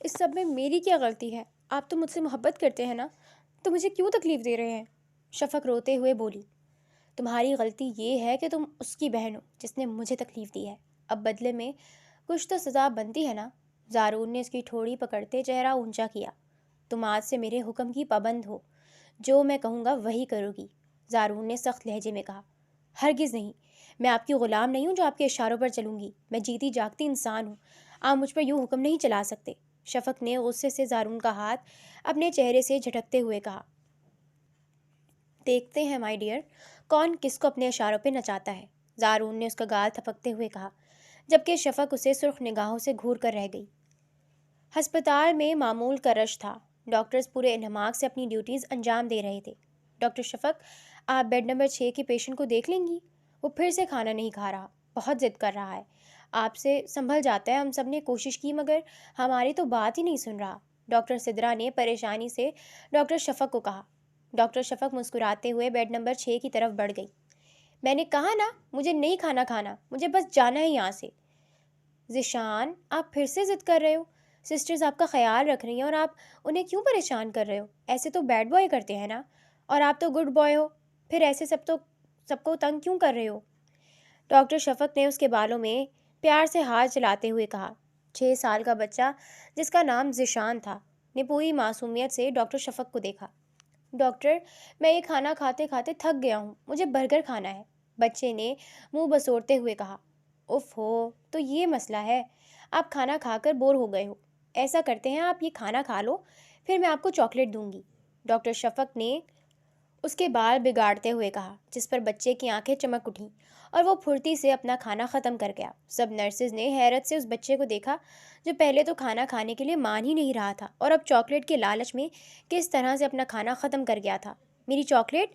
اس سب میں میری کیا غلطی ہے؟ آپ تو مجھ سے محبت کرتے ہیں نا، تو مجھے کیوں تکلیف دے رہے ہیں؟ شفق روتے ہوئے بولی، تمہاری غلطی یہ ہے کہ تم اس کی بہن ہو جس نے مجھے تکلیف دی ہے، اب بدلے میں کچھ تو سزا بنتی ہے نا۔ زارون نے اس کی ٹھوڑی پکڑتے چہرہ اونچا کیا، تم آج سے میرے حکم کی پابند ہو، جو میں کہوں گا وہی کرو گی۔ زارون نے سخت لہجے میں کہا، ہرگز نہیں، میں آپ کی غلام نہیں ہوں جو آپ کے اشاروں پر چلوں گی، میں جیتی جاگتی انسان ہوں، آپ مجھ پر یوں حکم نہیں چلا سکتے۔ شفق نے غصے سے زارون کا ہاتھ اپنے چہرے سے جھٹکتے ہوئے کہا، دیکھتے ہیں مائی ڈیئر، کون کس کو اپنے اشاروں پہ نچاتا ہے۔ زارون نے اس کا گال تھپکتے ہوئے کہا، جبکہ شفق اسے سرخ نگاہوں سے گھور کر رہ گئی۔ ہسپتال میں معمول کا رش تھا، ڈاکٹرز پورے انہماک سے اپنی ڈیوٹیز انجام دے رہے تھے۔ ڈاکٹر شفق، آپ بیڈ نمبر 6 کے پیشنٹ کو دیکھ لیں گی؟ وہ پھر سے کھانا نہیں کھا رہا، بہت ضد کر رہا ہے، آپ سے سنبھل جاتا ہے، ہم سب نے کوشش کی مگر ہماری تو بات ہی نہیں سن رہا۔ ڈاکٹر سدرا نے پریشانی سے ڈاکٹر شفق کو کہا۔ ڈاکٹر شفق مسکراتے ہوئے بیڈ نمبر 6 کی طرف بڑھ گئی۔ میں نے کہا نا، مجھے نہیں کھانا کھانا، مجھے بس جانا ہے یہاں سے۔ ذیشان، آپ پھر سے ضد کر رہے ہو، سسٹرز آپ کا خیال رکھ رہی ہیں اور آپ انہیں کیوں پریشان کر رہے ہو؟ ایسے تو بیڈ بوائے کرتے ہیں نا، اور آپ تو گڈ بوائے ہو، پھر ایسے سب کو تنگ کیوں کر رہے ہو؟ ڈاکٹر شفق نے اس کے بالوں میں پیار سے ہاتھ چلاتے ہوئے کہا۔ 6 سال کا بچہ جس کا نام ذیشان تھا نے پوری معصومیت سے ڈاکٹر شفق کو دیکھا۔ ڈاکٹر، میں یہ کھانا کھاتے کھاتے تھک گیا ہوں، مجھے برگر کھانا ہے، بچے نے منہ بسوڑتے ہوئے کہا۔ اف ہو، تو یہ مسئلہ ہے، آپ کھانا کھا کر بور ہو گئے ہو، ایسا کرتے ہیں آپ یہ کھانا کھا لو، پھر میں آپ کو چاکلیٹ دوں گی۔ ڈاکٹر شفق نے اس کے بال بگاڑتے ہوئے کہا، جس پر بچے کی آنکھیں چمک اٹھیں اور وہ پھرتی سے اپنا کھانا ختم کر گیا۔ سب نرسز نے حیرت سے اس بچے کو دیکھا جو پہلے تو کھانا کھانے کے لیے مان ہی نہیں رہا تھا اور اب چاکلیٹ کے لالچ میں کس طرح سے اپنا کھانا ختم کر گیا تھا۔ میری چاکلیٹ؟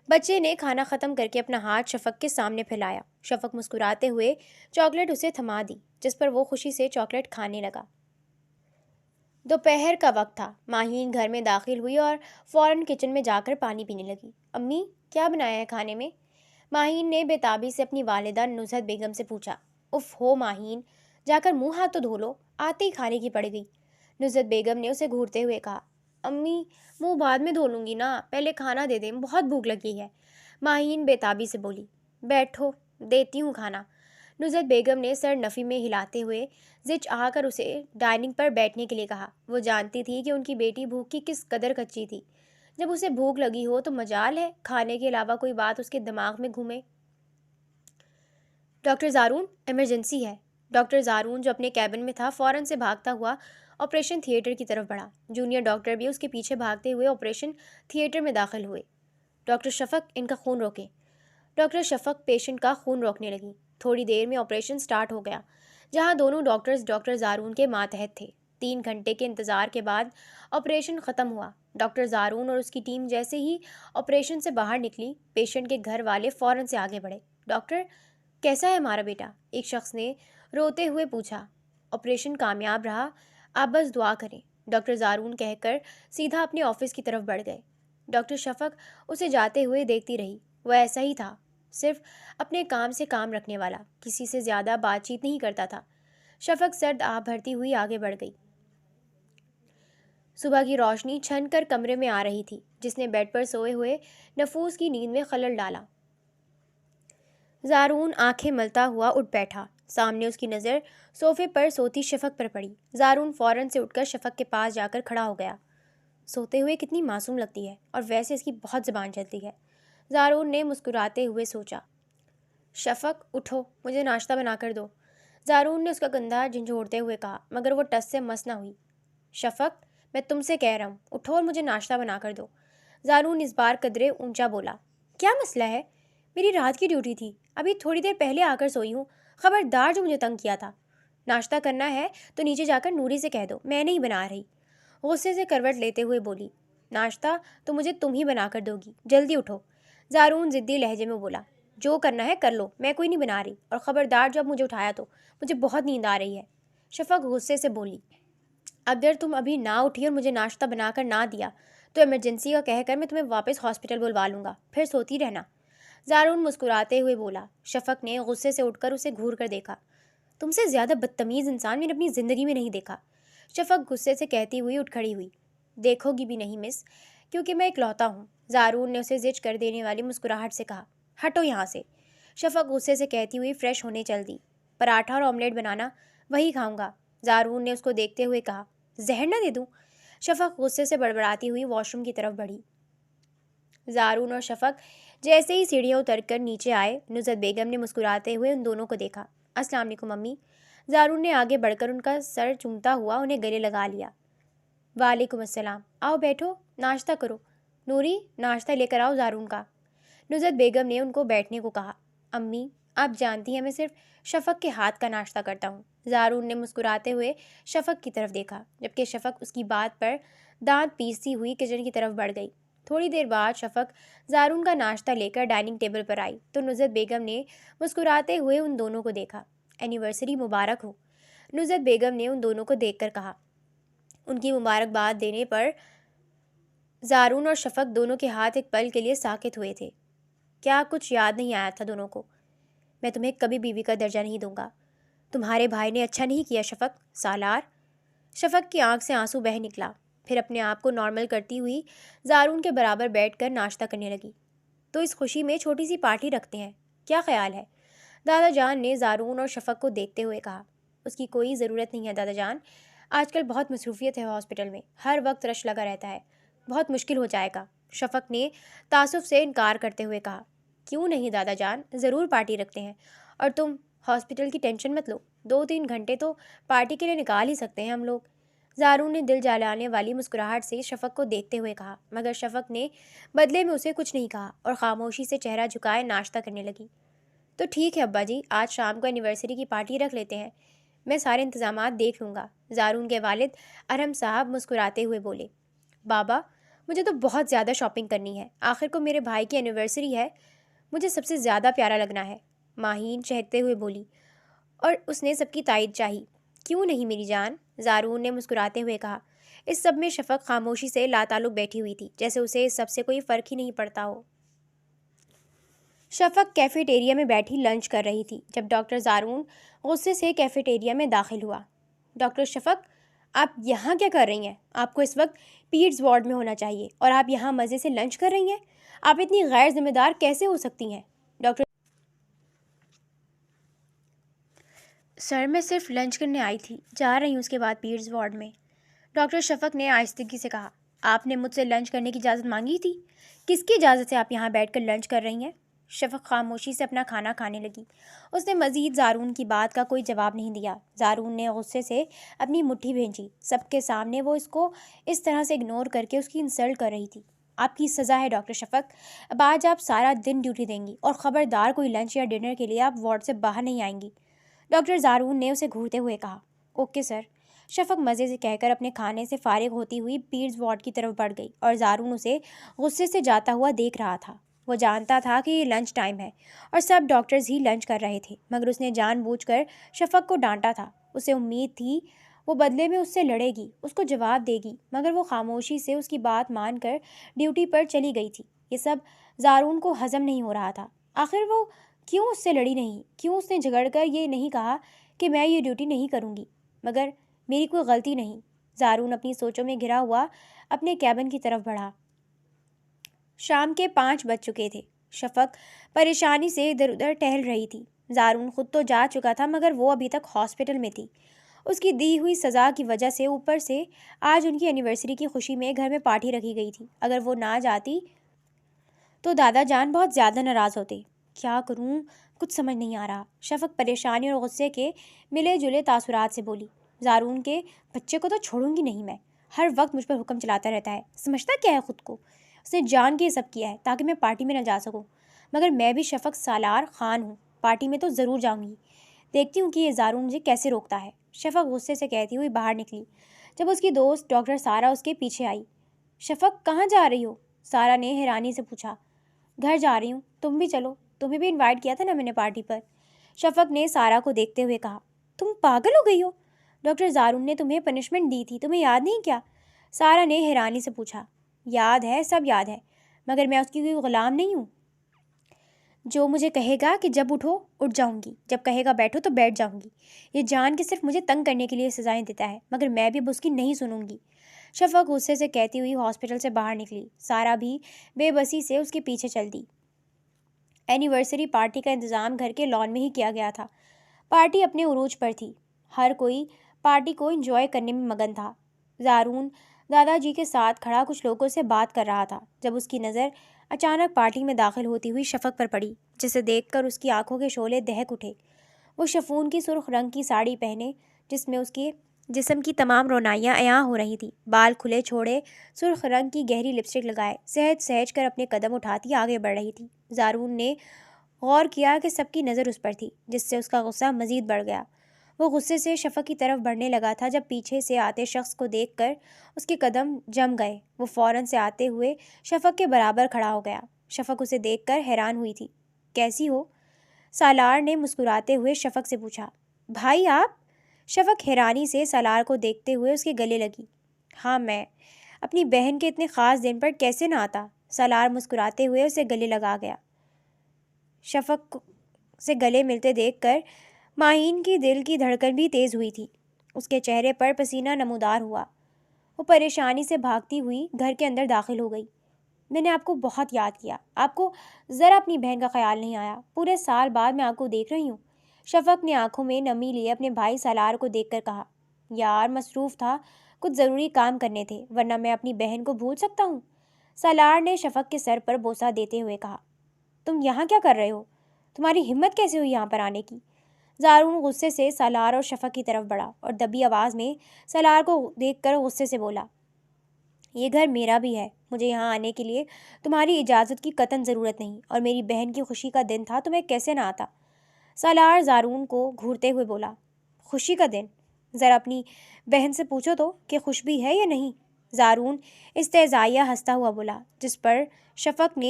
بچے نے کھانا ختم کر کے اپنا ہاتھ شفق کے سامنے پھیلایا۔ شفق مسکراتے ہوئے چاکلیٹ اسے تھما دی، جس پر وہ خوشی سے چاکلیٹ کھانے لگا۔ دوپہر کا وقت تھا، ماہین گھر میں داخل ہوئی اور فوراً کچن میں جا کر پانی پینے لگی۔ امی، کیا بنایا ہے کھانے میں؟ ماہین نے بے تابی سے اپنی والدہ نزہت بیگم سے پوچھا۔ اف ہو ماہین، جا کر منہ ہاتھ تو دھو لو، آتے ہی کھانے کی پڑ گئی۔ نزہت بیگم نے اسے گھورتے ہوئے کہا۔ امی، منہ بعد میں دھو لوں گی نا، پہلے کھانا دے دیں، بہت بھوک لگی ہے۔ ماہین بے تابی سے بولی۔ بیٹھو، دیتی ہوں کھانا۔ نزہت بیگم نے سر نفی میں ہلاتے ہوئے زچ آ کر اسے ڈائننگ پر بیٹھنے کے لیے کہا۔ وہ جانتی تھی کہ ان کی بیٹی بھوک کی کس قدر کچی تھی، جب اسے بھوک لگی ہو تو مجال ہے کھانے کے علاوہ کوئی بات اس کے دماغ میں گھومے۔ ڈاکٹر زارون، ایمرجنسی ہے۔ ڈاکٹر زارون جو اپنے کیبن میں تھا فوراً سے بھاگتا ہوا آپریشن تھیٹر کی طرف بڑھا۔ جونیئر ڈاکٹر بھی اس کے پیچھے بھاگتے ہوئے آپریشن تھیٹر میں داخل ہوئے۔ ڈاکٹر شفق، ان کا خون روکیں۔ ڈاکٹر شفق پیشنٹ کا خون روکنے لگی۔ تھوڑی دیر میں آپریشن سٹارٹ ہو گیا، جہاں دونوں ڈاکٹرز ڈاکٹر زارون کے ماتحت تھے۔ 3 گھنٹے کے انتظار کے بعد آپریشن ختم ہوا۔ ڈاکٹر زارون اور اس کی ٹیم جیسے ہی آپریشن سے باہر نکلی، پیشنٹ کے گھر والے فوراً سے آگے بڑھے۔ ڈاکٹر، کیسا ہے ہمارا بیٹا؟ ایک شخص نے روتے ہوئے پوچھا۔ آپریشن کامیاب رہا، آپ بس دعا کریں، ڈاکٹر زارون کہہ کر سیدھا اپنے آفس کی طرف بڑھ گئے۔ ڈاکٹر شفق اسے جاتے ہوئے دیکھتی رہی۔ وہ ایسا ہی تھا، صرف اپنے کام سے کام رکھنے والا، کسی سے زیادہ بات چیت نہیں کرتا تھا۔ شفق سرد آہ بھرتی ہوئی آگے بڑھ گئی۔ صبح کی روشنی چھن کر کمرے میں آ رہی تھی، جس نے بیڈ پر سوئے ہوئے نفوس کی نیند میں خلل ڈالا۔ زارون آنکھیں ملتا ہوا اٹھ بیٹھا۔ سامنے اس کی نظر صوفے پر سوتی شفق پر پڑی۔ زارون فوراً سے اٹھ کر شفق کے پاس جا کر کھڑا ہو گیا۔ سوتے ہوئے کتنی معصوم لگتی ہے، اور ویسے اس کی بہت زبان چلتی ہے، زارون نے مسکراتے ہوئے سوچا۔ شفق، اٹھو، مجھے ناشتہ بنا کر دو، زارون نے اس کا کندھا جھنجھوڑتے ہوئے کہا، مگر وہ ٹس سے مس نہ ہوئی۔ شفق، میں تم سے کہہ رہا ہوں، اٹھو اور مجھے ناشتہ بنا کر دو، زارون اس بار قدرے اونچا بولا۔ کیا مسئلہ ہے؟ میری رات کی ڈیوٹی تھی، ابھی تھوڑی دیر پہلے آ کر سوئی ہوں، خبردار جو مجھے تنگ کیا تھا۔ ناشتہ کرنا ہے تو نیچے جا کر نوری سے کہہ دو، میں نہیں بنا رہی، غصے سے کروٹ لیتے ہوئے بولی۔ ناشتہ تو مجھے تم ہی بنا کر دو گی، جلدی اٹھو، زارون ضدی لہجے میں بولا۔ جو کرنا ہے کر لو، میں کوئی نہیں بنا رہی، اور خبردار جب مجھے اٹھایا تو مجھے بہت نیند آ رہی ہے۔ شفق غصے سے بولی۔ اگر تم ابھی نہ اٹھی اور مجھے ناشتہ بنا کر نہ دیا تو ایمرجنسی کا کہہ کر میں تمہیں واپس ہاسپٹل بلوا لوں گا، پھر سوتی رہنا، زارون مسکراتے ہوئے بولا۔ شفق نے غصے سے اٹھ کر اسے گھور کر دیکھا۔ تم سے زیادہ بدتمیز انسان میں نے اپنی زندگی میں نہیں دیکھا۔ شفق غصے سے کہتی ہوئی اٹھ کھڑی ہوئی۔ دیکھو گی بھی نہیں مس، کیونکہ میں اکلوتا ہوں، زارون نے اسے زج کر دینے والی مسکراہٹ سے کہا۔ ہٹو یہاں سے، شفق غصے سے کہتی ہوئی فریش ہونے چل دی۔ پراٹھا اور آملیٹ بنانا، وہی کھاؤں گا، زارون نے اس کو دیکھتے ہوئے کہا۔ زہر نہ دے دوں؟ شفق غصے سے بڑبڑاتی ہوئی واش روم کی طرف بڑھی۔ زارون اور شفق جیسے ہی سیڑھیاں اتر کر نیچے آئے، نصرت بیگم نے مسکراتے ہوئے ان دونوں کو دیکھا۔ السلام علیکم امی۔ زارون نے آگے بڑھ کر ان کا سر چومتا ہوا انہیں گلے لگا لیا۔ وعلیکم السلام، آؤ بیٹھو، ناشتہ کرو۔ نوری، ناشتہ لے کر آؤ زارون کا۔ نصرت بیگم نے ان کو بیٹھنے کو کہا۔ امی، آپ جانتی ہیں میں صرف شفق کے ہاتھ کا ناشتہ کرتا ہوں۔ زارون نے مسکراتے ہوئے شفق کی طرف دیکھا، جبکہ شفق اس کی بات پر دانت پیستی ہوئی کچن کی طرف بڑھ گئی۔ تھوڑی دیر بعد شفق زارون کا ناشتہ لے کر ڈائننگ ٹیبل پر آئی تو نصرت بیگم نے مسکراتے ہوئے ان دونوں کو دیکھا۔ اینیورسری مبارک ہو، نصرت بیگم نے ان دونوں کو دیکھ کر کہا۔ ان کی مبارکباد دینے پر زارون اور شفق دونوں کے ہاتھ ایک پل کے لیے ساکت ہوئے تھے۔ کیا کچھ یاد نہیں آیا تھا دونوں کو؟ میں تمہیں کبھی بیوی کا درجہ نہیں دوں گا۔ تمہارے بھائی نے اچھا نہیں کیا شفق، سالار۔ شفق کی آنکھ سے آنسو بہہ نکلا، پھر اپنے آپ کو نارمل کرتی ہوئی زارون کے برابر بیٹھ کر ناشتہ کرنے لگی۔ تو اس خوشی میں چھوٹی سی پارٹی رکھتے ہیں، کیا خیال ہے؟ دادا جان نے زارون اور شفق کو دیکھتے ہوئے کہا۔ اس کی کوئی ضرورت نہیں ہے دادا جان، آج کل بہت مصروفیت ہے ہاسپٹل میں، ہر وقت رش لگا رہتا ہے، بہت مشکل ہو جائے گا، شفق نے تعصب سے انکار کرتے ہوئے کہا۔ کیوں نہیں دادا جان، ضرور پارٹی رکھتے ہیں، اور تم ہاسپٹل کی ٹینشن مت لو، 2-3 گھنٹے تو پارٹی کے لیے نکال ہی سکتے ہیں ہم لوگ، زارون نے دل جلانے والی مسکراہٹ سے شفق کو دیکھتے ہوئے کہا، مگر شفق نے بدلے میں اسے کچھ نہیں کہا اور خاموشی سے چہرہ جھکائے ناشتہ کرنے لگی۔ تو ٹھیک ہے ابا جی، آج شام کو اینیورسری کی پارٹی رکھ لیتے ہیں، میں سارے انتظامات دیکھ لوں گا، زارون کے والد ارحم صاحب مسکراتے ہوئے بولے۔ بابا، مجھے تو بہت زیادہ شاپنگ کرنی ہے، آخر کو میرے بھائی کی اینیورسری ہے، مجھے سب سے زیادہ پیارا لگنا ہے، ماہین چہکتے ہوئے بولی، اور اس نے سب کی تائید چاہی۔ کیوں نہیں میری جان، زارون نے مسکراتے ہوئے کہا۔ اس سب میں شفق خاموشی سے لاتعلق بیٹھی ہوئی تھی، جیسے اسے اس سب سے کوئی فرق ہی نہیں پڑتا ہو۔ شفق کیفیٹیریا میں بیٹھی لنچ کر رہی تھی جب ڈاکٹر زارون غصے سے کیفیٹیریا میں داخل ہوا۔ ڈاکٹر شفق، آپ یہاں کیا کر رہی ہیں؟ آپ کو اس وقت پیڈز وارڈ میں ہونا چاہیے اور آپ یہاں مزے سے لنچ کر رہی ہیں؟ آپ اتنی غیر ذمہ دار کیسے ہو سکتی ہیں؟ ڈاکٹر سر، میں صرف لنچ کرنے آئی تھی، جا رہی ہوں اس کے بعد پیڈز وارڈ میں، ڈاکٹر شفق نے آہستگی سے کہا۔ آپ نے مجھ سے لنچ کرنے کی اجازت مانگی تھی؟ کس کی اجازت سے آپ یہاں بیٹھ کر لنچ کر رہی ہیں؟ شفق خاموشی سے اپنا کھانا کھانے لگی۔ اس نے مزید زارون کی بات کا کوئی جواب نہیں دیا۔ زارون نے غصے سے اپنی مٹھی بھینچی، سب کے سامنے وہ اس کو اس طرح سے اگنور کر کے اس کی انسلٹ کر رہی تھی۔ آپ کی سزا ہے ڈاکٹر شفق، اب آج آپ سارا دن ڈیوٹی دیں گی اور خبردار کوئی لنچ یا ڈنر کے لیے آپ وارڈ سے باہر نہیں آئیں گی، ڈاکٹر زارون نے اسے گھورتے ہوئے کہا۔ اوکے سر، شفق مزے سے کہہ کر اپنے کھانے سے فارغ ہوتی ہوئی پیڈز وارڈ کی طرف بڑھ گئی اور زارون اسے غصے سے جاتا ہوا دیکھ رہا تھا۔ وہ جانتا تھا کہ یہ لنچ ٹائم ہے اور سب ڈاکٹرز ہی لنچ کر رہے تھے، مگر اس نے جان بوجھ کر شفق کو ڈانٹا تھا۔ اسے امید تھی وہ بدلے میں اس سے لڑے گی، اس کو جواب دے گی، مگر وہ خاموشی سے اس کی بات مان کر ڈیوٹی پر چلی گئی تھی۔ یہ سب زارون کو ہضم نہیں ہو رہا تھا۔ آخر وہ کیوں اس سے لڑی نہیں؟ کیوں اس نے جھگڑ کر یہ نہیں کہا کہ میں یہ ڈیوٹی نہیں کروں گی؟ مگر میری کوئی غلطی نہیں۔ زارون اپنی سوچوں میں گھرا ہوا اپنے کیبن کی طرف بڑھا۔ شام کے 5 بج چکے تھے۔ شفق پریشانی سے ادھر ادھر ٹہل رہی تھی۔ زارون خود تو جا چکا تھا، مگر وہ ابھی تک ہاسپٹل میں تھی۔ اس کی دی ہوئی سزا کی وجہ سے اوپر سے آج ان کی اینیورسری کی خوشی میں گھر میں پارٹی رکھی گئی تھی۔ اگر وہ نہ جاتی تو دادا جان بہت زیادہ ناراض ہوتے۔ کیا کروں، کچھ سمجھ نہیں آ رہا، شفق پریشانی اور غصے کے ملے جلے تاثرات سے بولی۔ زارون کے بچے کو تو چھوڑوں گی نہیں میں، ہر وقت مجھ پر حکم چلاتا رہتا ہے، سمجھتا کیا ہے خود کو؟ اس نے جان کے یہ سب کیا ہے تاکہ میں پارٹی میں نہ جا سکوں، مگر میں بھی شفق سالار خان ہوں، پارٹی میں تو ضرور جاؤں گی، دیکھتی ہوں کہ یہ زارون مجھے کیسے روکتا ہے۔ شفق غصے سے کہتی ہوئی باہر نکلی جب اس کی دوست ڈاکٹر سارا اس کے پیچھے آئی۔ شفق، کہاں جا رہی ہو؟ سارا نے حیرانی سے پوچھا۔ گھر جا رہی ہوں، تم بھی چلو، تمہیں بھی انوائٹ کیا تھا نا میں نے پارٹی پر، شفق نے سارا کو دیکھتے ہوئے کہا۔ تم پاگل ہو گئی ہو؟ ڈاکٹر زارون نے تمہیں پنشمنٹ دی تھی، تمہیں یاد نہیں کیا؟ سارا نے حیرانی سے پوچھا۔ یاد ہے، سب یاد ہے، مگر میں اس کی کوئی غلام نہیں ہوں۔ جو مجھے کہے گا کہ جب اٹھو اٹھ جاؤں گی، جب کہے گا بیٹھو تو بیٹھ جاؤں گی۔ یہ جان کے صرف مجھے تنگ کرنے کے لیے سزائیں دیتا ہے، مگر میں بھی اب اس کی نہیں سنوں گی۔ شفق غصے سے کہتی ہوئی ہاسپٹل سے باہر نکلی۔ سارا بھی بے بسی سے اس کے پیچھے چل دی۔ اینیورسری پارٹی کا انتظام گھر کے لان میں ہی کیا گیا تھا۔ پارٹی اپنے عروج پر تھی، ہر کوئی پارٹی کو انجوائے کرنے میں مگن تھا۔ زارون دادا جی کے ساتھ کھڑا کچھ لوگوں سے بات کر رہا تھا جب اس کی نظر اچانک پارٹی میں داخل ہوتی ہوئی شفق پر پڑی، جسے دیکھ کر اس کی آنکھوں کے شعلے دہک اٹھے۔ وہ شفون کی سرخ رنگ کی ساڑی پہنے جس میں اس کے جسم کی تمام رونائیاں عیاں ہو رہی تھیں، بال کھلے چھوڑے، سرخ رنگ کی گہری لپسٹک لگائے، سہج سہج کر اپنے قدم اٹھاتی آگے بڑھ رہی تھی۔ زارون نے غور کیا کہ سب کی نظر اس پر تھی، جس سے اس کا غصہ مزید بڑھ گیا۔ وہ غصے سے شفق کی طرف بڑھنے لگا تھا جب پیچھے سے آتے شخص کو دیکھ کر اس کے قدم جم گئے۔ وہ فوراً سے آتے ہوئے شفق کے برابر کھڑا ہو گیا۔ شفق اسے دیکھ کر حیران ہوئی تھی۔ کیسی ہو؟ سالار نے مسکراتے ہوئے شفق سے پوچھا۔ بھائی آپ؟ شفق حیرانی سے سالار کو دیکھتے ہوئے اس کے گلے لگی۔ ہاں میں، اپنی بہن کے اتنے خاص دن پر کیسے نہ آتا؟ سالار مسکراتے ہوئے اسے گلے لگا گیا۔ شفق سے گلے ملتے دیکھ کر ماہین کی دل کی دھڑکن بھی تیز ہوئی تھی۔ اس کے چہرے پر پسینہ نمودار ہوا۔ وہ پریشانی سے بھاگتی ہوئی گھر کے اندر داخل ہو گئی۔ میں نے آپ کو بہت یاد کیا، آپ کو ذرا اپنی بہن کا خیال نہیں آیا۔ پورے سال بعد میں آپ کو دیکھ رہی ہوں۔ شفق نے آنکھوں میں نمی لیے اپنے بھائی سالار کو دیکھ کر کہا۔ یار مصروف تھا، کچھ ضروری کام کرنے تھے، ورنہ میں اپنی بہن کو بھول سکتا ہوں؟ سالار نے شفق کے سر پر بوسہ دیتے ہوئے کہا۔ تم یہاں کیا کر رہے ہو؟ تمہاری ہمت کیسے ہوئی یہاں پر آنے کی؟ زارون غصے سے سالار اور شفق کی طرف بڑھا اور دبی آواز میں سالار کو دیکھ کر غصے سے بولا۔ یہ گھر میرا بھی ہے، مجھے یہاں آنے کے لیے تمہاری اجازت کی قطعاً ضرورت نہیں، اور میری بہن کی خوشی کا دن تھا تو میں کیسے نہ آتا؟ سالار زارون کو گھورتے ہوئے بولا۔ خوشی کا دن؟ ذرا اپنی بہن سے پوچھو تو کہ خوش بھی ہے یا نہیں؟ زارون استہزائیہ ہنستا ہوا بولا، جس پر شفق نے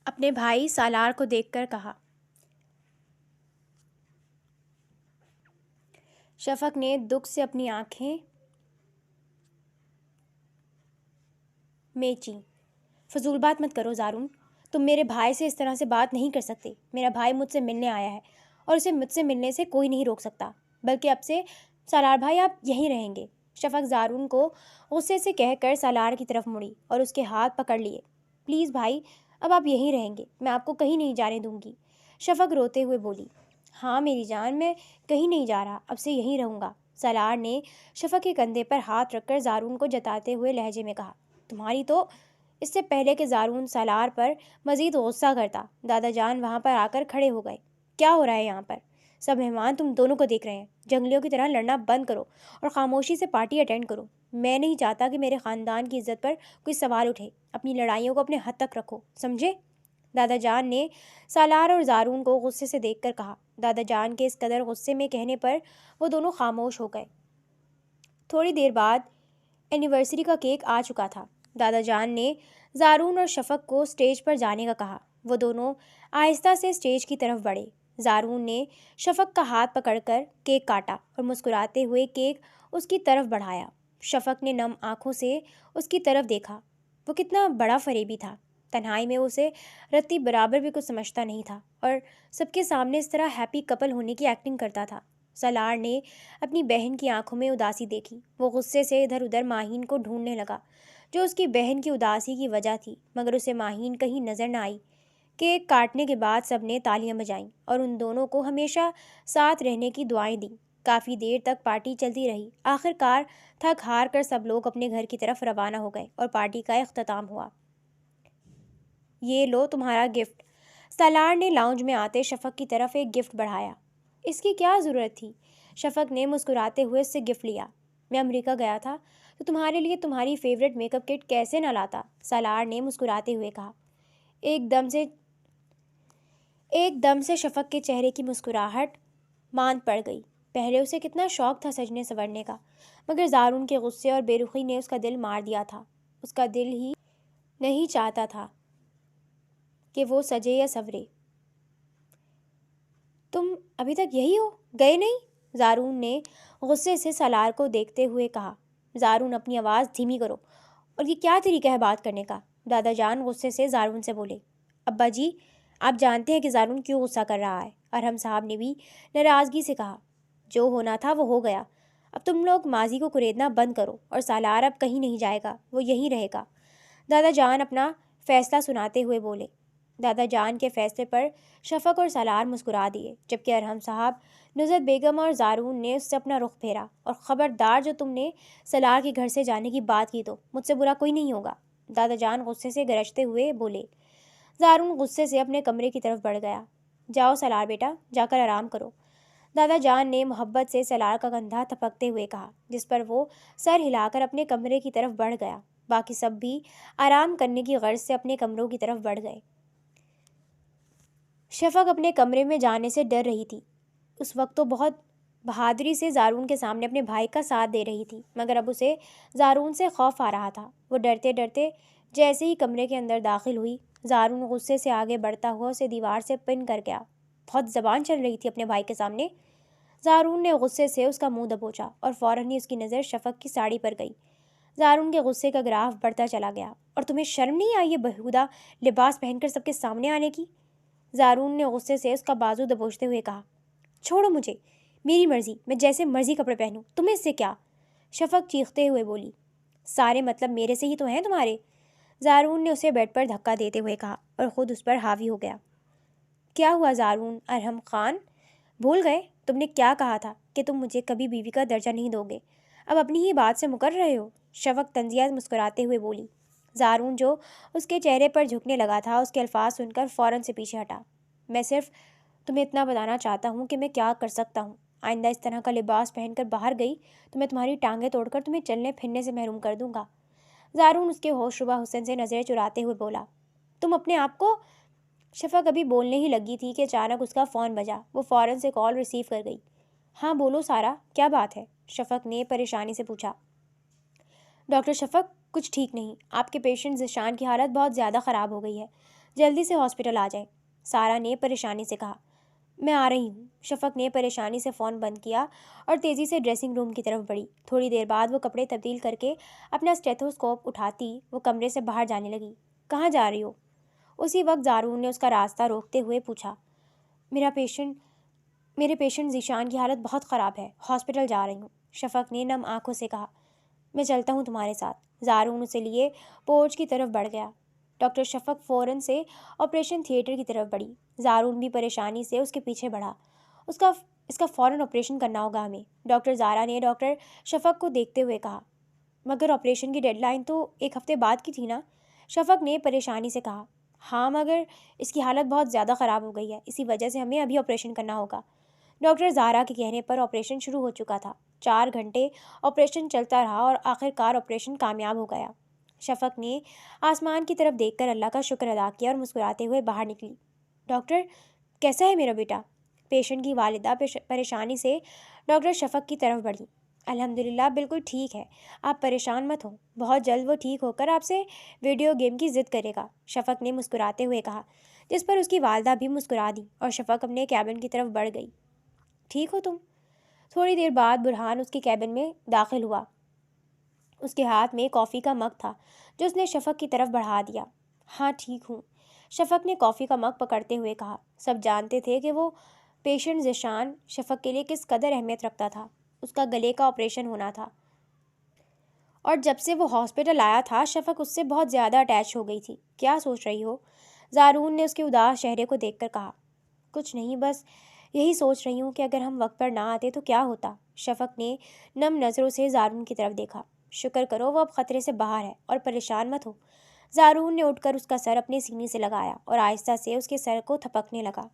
اپنے بھائی سالار کو دیکھ کر کہا۔ شفق نے دکھ سے اپنی آنکھیں میچیں۔ فضول بات مت کرو زارون، تم میرے بھائی سے اس طرح سے بات نہیں کر سکتے۔ میرا بھائی مجھ سے ملنے آیا ہے اور اسے مجھ سے ملنے سے کوئی نہیں روک سکتا، بلکہ اب سے سالار بھائی آپ یہیں رہیں گے۔ شفق زارون کو غصے سے کہہ کر سالار کی طرف مڑی اور اس کے ہاتھ پکڑ لیے۔ پلیز بھائی، اب آپ یہیں رہیں گے، میں آپ کو کہیں نہیں جانے دوں گی۔ شفق روتے ہوئے بولی۔ ہاں میری جان، میں کہیں نہیں جا رہا، اب سے یہیں رہوں گا۔ سالار نے شفق کے کندھے پر ہاتھ رکھ کر زارون کو جتاتے ہوئے لہجے میں کہا۔ تمہاری تو… اس سے پہلے کہ زارون سالار پر مزید غصہ کرتا، دادا جان وہاں پر آ کر کھڑے ہو گئے۔ کیا ہو رہا ہے یہاں پر؟ سب مہمان تم دونوں کو دیکھ رہے ہیں۔ جنگلیوں کی طرح لڑنا بند کرو اور خاموشی سے پارٹی اٹینڈ کرو۔ میں نہیں چاہتا کہ میرے خاندان کی عزت پر کوئی سوال اٹھے۔ اپنی لڑائیوں کو اپنے حد تک رکھو، سمجھے؟ دادا جان نے سالار اور زارون کو غصے سے دیکھ کر کہا۔ دادا جان کے اس قدر غصے میں کہنے پر وہ دونوں خاموش ہو گئے۔ تھوڑی دیر بعد اینیورسری کا کیک آ چکا تھا۔ دادا جان نے زارون اور شفق کو اسٹیج پر جانے کا کہا۔ وہ دونوں آہستہ سے اسٹیج کی طرف بڑھے۔ زارون نے شفق کا ہاتھ پکڑ کر کیک کاٹا اور مسکراتے ہوئے کیک اس کی طرف بڑھایا۔ شفق نے نم آنکھوں سے اس کی طرف دیکھا۔ وہ کتنا بڑا فریبی تھا۔ تنہائی میں اسے رتی برابر بھی کچھ سمجھتا نہیں تھا اور سب کے سامنے اس طرح ہیپی کپل ہونے کی ایکٹنگ کرتا تھا۔ سالار نے اپنی بہن کی آنکھوں میں اداسی دیکھی۔ وہ غصے سے ادھر ادھر ماہین کو ڈھونڈنے لگا، جو اس کی بہن کی اداسی کی وجہ تھی، مگر اسے ماہین کہیں نظر نہ آئی۔ کیک کاٹنے کے بعد سب نے تالیاں بجائیں اور ان دونوں کو ہمیشہ ساتھ رہنے کی دعائیں دیں۔ کافی دیر تک پارٹی چلتی رہی۔ آخر کار تھک ہار کر سب لوگ اپنے گھر کی طرف روانہ ہو گئے اور پارٹی کا اختتام ہوا۔ یہ لو تمہارا گفٹ۔ سالار نے لاؤنج میں آتے شفق کی طرف ایک گفٹ بڑھایا۔ اس کی کیا ضرورت تھی؟ شفق نے مسکراتے ہوئے اس سے گفٹ لیا۔ میں امریکہ گیا تھا تو تمہارے لیے تمہاری فیوریٹ میک اپ کٹ کیسے نہ لاتا؟ سالار نے مسکراتے ہوئے کہا۔ ایک دم سے شفق کے چہرے کی مسکراہٹ ماند پڑ گئی۔ پہلے اسے کتنا شوق تھا سجنے سنورنے کا، مگر زارون کے غصے اور بے رخی نے اس کا دل مار دیا تھا۔ اس کا دل ہی نہیں چاہتا تھا کہ وہ سجے یا سنورے۔ تم ابھی تک یہی ہو، گئے نہیں؟ زارون نے غصے سے سالار کو دیکھتے ہوئے کہا۔ زارون اپنی آواز دھیمی کرو، اور یہ کیا طریقہ ہے بات کرنے کا؟ دادا جان غصے سے زارون سے بولے۔ ابا جی، آپ جانتے ہیں کہ زارون کیوں غصہ کر رہا ہے؟ ارحم صاحب نے بھی ناراضگی سے کہا۔ جو ہونا تھا وہ ہو گیا، اب تم لوگ ماضی کو کریدنا بند کرو، اور سالار اب کہیں نہیں جائے گا، وہ یہیں رہے گا۔ دادا جان اپنا فیصلہ سناتے ہوئے بولے۔ دادا جان کے فیصلے پر شفق اور سالار مسکرا دیے، جبکہ ارحم صاحب، نزہت بیگم اور زارون نے اس سے اپنا رخ پھیرا۔ اور خبردار، جو تم نے سالار کے گھر سے جانے کی بات کی تو مجھ سے برا کوئی نہیں ہوگا، دادا جان غصے سے گرجتے ہوئے بولے۔ زارون غصے سے اپنے کمرے کی طرف بڑھ گیا۔ جاؤ سالار بیٹا، جا کر آرام کرو، دادا جان نے محبت سے سالار کا کندھا تھپکتے ہوئے کہا، جس پر وہ سر ہلا کر اپنے کمرے کی طرف بڑھ گیا۔ باقی سب بھی آرام کرنے کی غرض سے اپنے کمروں کی طرف بڑھ گئے۔ شفق اپنے کمرے میں جانے سے ڈر رہی تھی۔ اس وقت تو بہت بہادری سے زارون کے سامنے اپنے بھائی کا ساتھ دے رہی تھی، مگر اب اسے زارون سے خوف آ رہا تھا۔ وہ ڈرتے ڈرتے جیسے ہی کمرے کے اندر داخل ہوئی، زارون غصے سے آگے بڑھتا ہوا اسے دیوار سے پن کر گیا۔ بہت زبان چل رہی تھی اپنے بھائی کے سامنے۔ زارون نے غصے سے اس کا منہ دبوچا اور فوراً ہی اس کی نظر شفق کی ساڑی پر گئی۔ زارون کے غصے کا گراف بڑھتا چلا گیا۔ اور تمہیں شرم نہیں آئی یہ بےہودہ لباس پہن کر سب کے سامنے آنے کی؟ زارون نے غصے سے اس کا بازو دبوچتے ہوئے کہا۔ چھوڑو مجھے، میری مرضی، میں جیسے مرضی کپڑے پہنوں، تمہیں اس سے کیا؟ شفق چیختے ہوئے بولی۔ سارے مطلب میرے سے ہی تو ہیں تمہارے، زارون نے اسے بیڈ پر دھکا دیتے ہوئے کہا اور خود اس پر حاوی ہو گیا۔ کیا ہوا زارون؟ ارحم خان، بھول گئے تم نے کیا کہا تھا کہ تم مجھے کبھی بیوی کا درجہ نہیں دو گے؟ اب اپنی ہی بات سے مکر رہے ہو؟ شفق طنزیہ مسکراتے ہوئے بولی۔ زارون، جو اس کے چہرے پر جھکنے لگا تھا، اس کے الفاظ سن کر فوراً سے پیچھے ہٹا۔ میں صرف تمہیں اتنا بتانا چاہتا ہوں کہ میں کیا کر سکتا ہوں۔ آئندہ اس طرح کا لباس پہن کر باہر گئی تو میں تمہاری ٹانگیں توڑ کر تمہیں چلنے پھرنے سے محروم کر دوں گا۔ زارون اس کے ہوش ربا حسن سے نظریں چراتے ہوئے بولا۔ تم اپنے آپ کو… شفق ابھی بولنے ہی لگی تھی کہ اچانک اس کا فون بجا۔ وہ فوراً سے کال ریسیو کر گئی۔ ہاں بولو سارا، کیا بات ہے؟ شفق نے پریشانی سے پوچھا۔ ڈاکٹر شفق، کچھ ٹھیک نہیں، آپ کے پیشنٹ ذیشان کی حالت بہت زیادہ خراب ہو گئی ہے، جلدی سے ہاسپٹل آ جائیں، سارا نے پریشانی سے کہا۔ میں آ رہی ہوں۔ شفق نے پریشانی سے فون بند کیا اور تیزی سے ڈریسنگ روم کی طرف بڑھی۔ تھوڑی دیر بعد وہ کپڑے تبدیل کر کے اپنا اسٹیتھوسکوپ اٹھاتی وہ کمرے سے باہر جانے لگی۔ کہاں جا رہی ہو؟ اسی وقت زارون نے اس کا راستہ روکتے ہوئے پوچھا۔ میرے پیشنٹ ذیشان کی حالت بہت خراب ہے، ہاسپٹل جا رہی ہوں، شفق نے نم آنکھوں سے کہا۔ میں چلتا ہوں تمہارے ساتھ۔ زارون اسے لیے پورچ کی طرف بڑھ گیا۔ ڈاکٹر شفق فوراً سے آپریشن تھیٹر کی طرف بڑھی۔ زارون بھی پریشانی سے اس کے پیچھے بڑھا۔ اس کا فوراً آپریشن کرنا ہوگا ہمیں، ڈاکٹر زارا نے ڈاکٹر شفق کو دیکھتے ہوئے کہا۔ مگر آپریشن کی ڈیڈ لائن تو 1 ہفتے بعد کی تھی نا، شفق نے پریشانی سے کہا۔ ہاں مگر اس کی حالت بہت زیادہ خراب ہو گئی ہے، اسی وجہ سے ہمیں ابھی آپریشن کرنا ہوگا۔ ڈاکٹر زارا کے کہنے پر آپریشن شروع ہو چکا تھا۔ 4 گھنٹے آپریشن چلتا رہا اور آخرکار آپریشن کامیاب ہو گیا۔ شفق نے آسمان کی طرف دیکھ کر اللہ کا شکر ادا کیا اور مسکراتے ہوئے باہر نکلی۔ ڈاکٹر، کیسا ہے میرا بیٹا؟ پیشنٹ کی والدہ پریشانی سے ڈاکٹر شفق کی طرف بڑھی۔ الحمدللہ بالکل ٹھیک ہے، آپ پریشان مت ہوں، بہت جلد وہ ٹھیک ہو کر آپ سے ویڈیو گیم کی ضد کرے گا، شفق نے مسکراتے ہوئے کہا، جس پر اس کی والدہ بھی مسکرا دی اور شفق اپنے کیبن کی طرف بڑھ گئی۔ ٹھیک ہو تم؟ تھوڑی دیر بعد برہان اس کے کیبن میں داخل ہوا۔ اس کے ہاتھ میں کافی کا مگ تھا جو اس نے شفق کی طرف بڑھا دیا۔ ہاں ٹھیک ہوں، شفق نے کافی کا مگ پکڑتے ہوئے کہا۔ سب جانتے تھے کہ وہ پیشنٹ ذیشان شفق کے لیے کس قدر اہمیت رکھتا تھا۔ اس کا گلے کا آپریشن ہونا تھا اور جب سے وہ ہاسپٹل آیا تھا شفق اس سے بہت زیادہ اٹیچ ہو گئی تھی۔ کیا سوچ رہی ہو؟ زارون نے اس کے اداس چہرے کو دیکھ کر کہا۔ کچھ نہیں، بس یہی سوچ رہی ہوں کہ اگر ہم وقت پر نہ آتے تو کیا ہوتا۔ شفق نے نم نظروں سے زارون کی طرف دیکھا۔ شکر کرو وہ اب خطرے سے باہر ہے اور پریشان مت ہو۔ زارون نے اٹھ کر اس کا سر اپنے سینے سے لگایا اور آہستہ سے اس کے سر کو تھپکنے لگا۔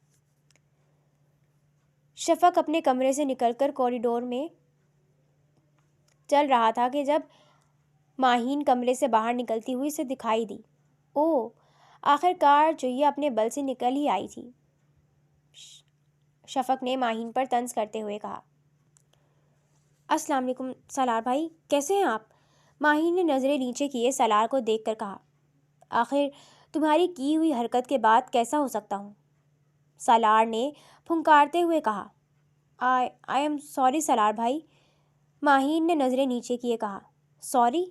شفق اپنے کمرے سے نکل کر کوریڈور میں چل رہا تھا کہ جب ماہین کمرے سے باہر نکلتی ہوئی اسے دکھائی دی۔ اوہ، آخرکار چوہیا اپنے بل سے نکل ہی آئی تھی، شفق نے ماہین پر طنز کرتے ہوئے کہا۔ السلام علیکم سالار بھائی، کیسے ہیں آپ؟ ماہین نے نظریں نیچے کیے سالار کو دیکھ کر کہا۔ آخر تمہاری کی ہوئی حرکت کے بعد کیسا ہو سکتا ہوں؟ سالار نے پھنکارتے ہوئے کہا۔ آئی ایم سوری سالار بھائی، ماہین نے نظریں نیچے کیے کہا۔ سوری؟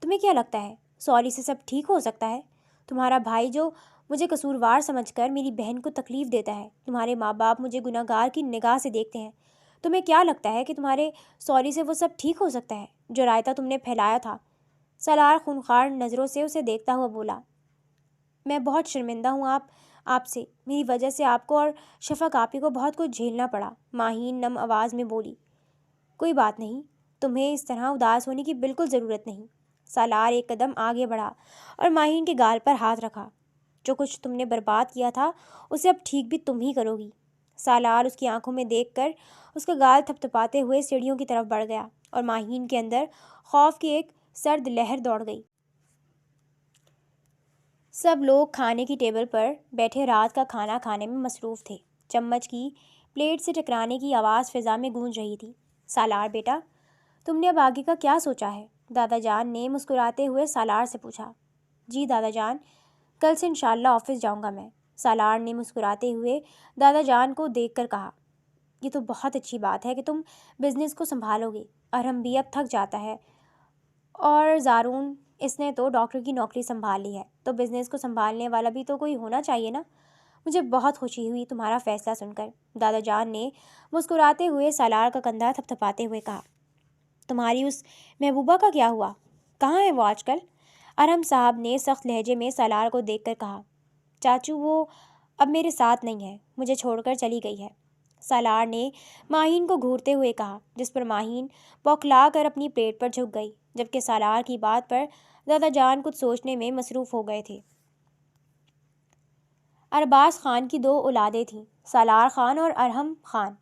تمہیں کیا لگتا ہے سوری سے سب ٹھیک ہو سکتا ہے؟ تمہارا بھائی جو مجھے قصوروار سمجھ کر میری بہن کو تکلیف دیتا ہے۔ تمہارے ماں باپ مجھے گناہ گار کی نگاہ سے دیکھتے ہیں۔ تمہیں کیا لگتا ہے کہ تمہارے سوری سے وہ سب ٹھیک ہو سکتا ہے جو رائتا تم نے پھیلایا تھا؟ سالار خونخوار نظروں سے اسے دیکھتا ہوا بولا۔ میں بہت شرمندہ ہوں آپ سے، میری وجہ سے آپ کو اور شفق آپی کو بہت کچھ جھیلنا پڑا۔ ماہین نم آواز میں بولی۔ کوئی بات نہیں، تمہیں اس طرح اداس ہونے کی بالکل ضرورت نہیں۔ سالار ایک قدم آگے بڑھا اور ماہین کے گال پر ہاتھ رکھا۔ جو کچھ تم نے برباد کیا تھا اسے اب ٹھیک بھی تم ہی کرو گی۔ سالار اس کی آنکھوں میں دیکھ کر اس کا گال تھپتھپاتے ہوئے سیڑھیوں کی طرف بڑھ گیا اور ماہین کے اندر خوف کی ایک سرد لہر دوڑ گئی۔ سب لوگ کھانے کی ٹیبل پر بیٹھے رات کا کھانا کھانے میں مصروف تھے۔ چمچ کی پلیٹ سے ٹکرانے کی آواز فضا میں گونج رہی تھی۔ سالار بیٹا، تم نے اب آگے کا کیا سوچا ہے؟ دادا جان نے مسکراتے ہوئے سالار سے پوچھا۔ جی دادا جان، کل سے انشاءاللہ آفس جاؤں گا میں، سالار نے مسکراتے ہوئے دادا جان کو دیکھ کر کہا۔ یہ تو بہت اچھی بات ہے کہ تم بزنس کو سنبھالو گے۔ ارحم بھی اب تھک جاتا ہے اور زارون، اس نے تو ڈاکٹر کی نوکری سنبھال لی ہے، تو بزنس کو سنبھالنے والا بھی تو کوئی ہونا چاہیے نا۔ مجھے بہت خوشی ہوئی تمہارا فیصلہ سن کر، دادا جان نے مسکراتے ہوئے سالار کا کندھا تھپتھپاتے ہوئے کہا۔ تمہاری اس محبوبہ کا کیا ہوا؟ کہاں ہے وہ آج کل؟ ارحم صاحب نے سخت لہجے میں سالار کو دیکھ کر کہا۔ چاچو، وہ اب میرے ساتھ نہیں ہے، مجھے چھوڑ کر چلی گئی ہے، سالار نے ماہین کو گھورتے ہوئے کہا، جس پر ماہین بوکھلا کر اپنی پلیٹ پر جھک گئی، جبکہ سالار کی بات پر دادا جان کچھ سوچنے میں مصروف ہو گئے تھے۔ ارباز خان کی 2 اولادیں تھیں، سالار خان اور ارحم خان۔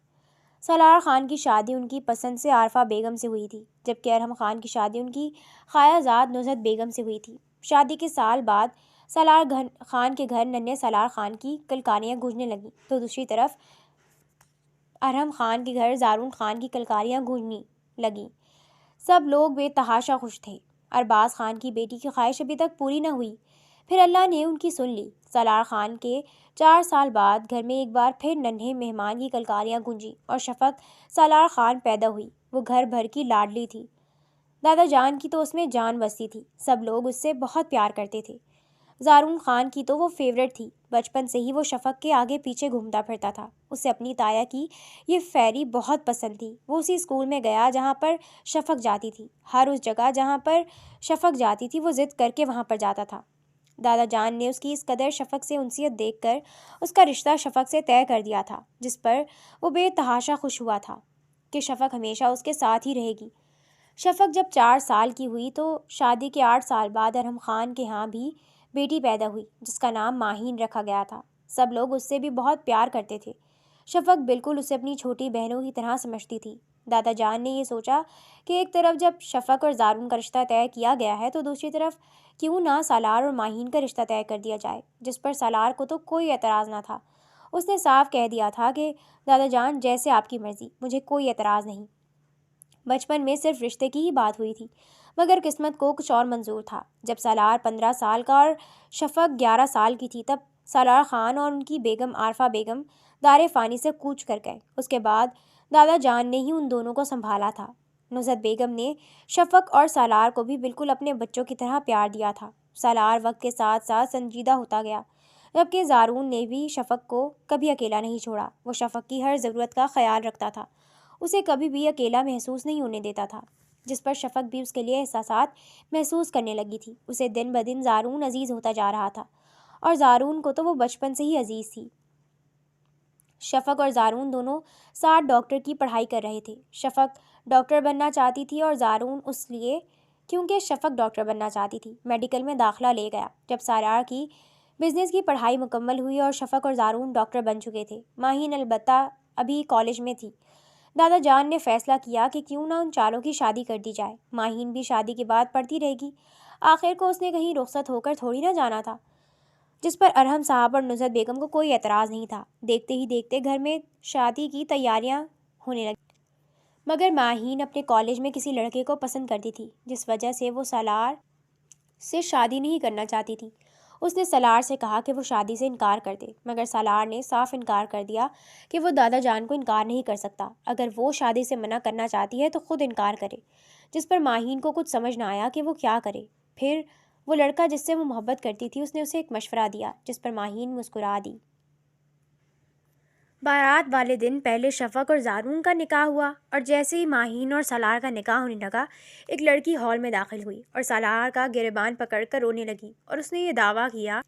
سالار خان کی شادی ان کی پسند سے عارفہ بیگم سے ہوئی تھی، جبکہ ارحم خان کی شادی ان کی خایہ زاد نزہت بیگم سے ہوئی تھی۔ شادی کے سال بعد سالار خان کے گھر ننھے سالار خان کی کلکاریاں گونجنے لگیں تو دوسری طرف ارحم خان کے گھر زارون خان کی کلکاریاں گونجنے لگیں۔ سب لوگ بے تحاشا خوش تھے۔ ارباز خان کی بیٹی کی خواہش ابھی تک پوری نہ ہوئی، پھر اللہ نے ان کی سن لی۔ سالار خان کے 4 سال بعد گھر میں ایک بار پھر ننھے مہمان کی کلکاریاں گونجیں اور شفق سالار خان پیدا ہوئی۔ وہ گھر بھر کی لاڈلی تھی، دادا جان کی تو اس میں جان بستی تھی، سب لوگ اس سے بہت پیار کرتے تھے۔ زارون خان کی تو وہ فیورٹ تھی، بچپن سے ہی وہ شفق کے آگے پیچھے گھومتا پھرتا تھا۔ اسے اپنی تایا کی یہ فیری بہت پسند تھی۔ وہ اسی اسکول میں گیا جہاں پر شفق جاتی تھی، ہر اس جگہ جہاں پر شفق جاتی تھی وہ ضد کر کے وہاں پر جاتا تھا۔ دادا جان نے اس کی اس قدر شفق سے انسیت دیکھ کر اس کا رشتہ شفق سے طے کر دیا تھا، جس پر وہ بے تحاشا خوش ہوا تھا کہ شفق ہمیشہ اس کے ساتھ ہی رہے گی۔ شفق جب 4 سال کی ہوئی تو شادی کے 8 سال بعد ارحم خان کے ہاں بھی بیٹی پیدا ہوئی، جس کا نام ماہین رکھا گیا تھا۔ سب لوگ اس سے بھی بہت پیار کرتے تھے۔ شفق بالکل اسے اپنی چھوٹی بہنوں کی طرح سمجھتی تھی۔ دادا جان نے یہ سوچا کہ ایک طرف جب شفق اور زارون کا رشتہ طے کیا گیا ہے تو دوسری طرف کیوں نہ سالار اور ماہین کا رشتہ طے کر دیا جائے، جس پر سالار کو تو کوئی اعتراض نہ تھا۔ اس نے صاف کہہ دیا تھا کہ دادا جان، جیسے آپ کی مرضی، مجھے کوئی اعتراض نہیں۔ بچپن میں صرف رشتے کی ہی بات ہوئی تھی، مگر قسمت کو کچھ اور منظور تھا۔ جب سالار 15 سال کا اور شفق 11 سال کی تھی تب سالار خان اور ان کی بیگم عارفہ بیگم دار فانی سے کوچ کر گئے۔ اس کے بعد دادا جان نے ہی ان دونوں کو سنبھالا تھا۔ نزہت بیگم نے شفق اور سالار کو بھی بالکل اپنے بچوں کی طرح پیار دیا تھا۔ سالار وقت کے ساتھ ساتھ سنجیدہ ہوتا گیا، جبکہ زارون نے بھی شفق کو کبھی اکیلا نہیں چھوڑا۔ وہ شفق کی ہر ضرورت کا خیال رکھتا تھا، اسے کبھی بھی اکیلا محسوس نہیں ہونے دیتا تھا، جس پر شفق بھی اس کے لیے احساسات محسوس کرنے لگی تھی۔ اسے دن بدن زارون عزیز ہوتا جا رہا تھا، اور زارون کو تو وہ بچپن سے ہی عزیز تھی۔ شفق اور زارون دونوں ساتھ ڈاکٹر کی پڑھائی کر رہے تھے۔ شفق ڈاکٹر بننا چاہتی تھی اور زارون اس لیے کیونکہ شفق ڈاکٹر بننا چاہتی تھی میڈیکل میں داخلہ لے گیا۔ جب سالار کی بزنس کی پڑھائی مکمل ہوئی اور شفق اور زارون ڈاکٹر بن چکے تھے، ماہین البتہ ابھی کالج میں تھی، دادا جان نے فیصلہ کیا کہ کیوں نہ ان چاروں کی شادی کر دی جائے۔ ماہین بھی شادی کے بعد پڑھتی رہے گی، آخر کو اس نے کہیں رخصت ہو کر تھوڑی نہ جانا تھا، جس پر ارحم صاحب اور نزہت بیگم کو کوئی اعتراض نہیں تھا۔ دیکھتے ہی دیکھتے گھر میں شادی کی تیاریاں ہونے لگیں، مگر ماہین اپنے کالج میں کسی لڑکے کو پسند کرتی تھی، جس وجہ سے وہ سالار سے شادی نہیں کرنا چاہتی تھی۔ اس نے سالار سے کہا کہ وہ شادی سے انکار کر دے، مگر سالار نے صاف انکار کر دیا کہ وہ دادا جان کو انکار نہیں کر سکتا، اگر وہ شادی سے منع کرنا چاہتی ہے تو خود انکار کرے، جس پر ماہین کو کچھ سمجھ نہ آیا کہ وہ کیا کرے۔ پھر وہ لڑکا جس سے وہ محبت کرتی تھی، اس نے اسے ایک مشورہ دیا جس پر ماہین مسکرا دی۔ بارات والے دن پہلے شفق اور زارون کا نکاح ہوا، اور جیسے ہی ماہین اور سالار کا نکاح ہونے لگا، ایک لڑکی ہال میں داخل ہوئی اور سالار کا گریبان پکڑ کر رونے لگی، اور اس نے یہ دعویٰ کیا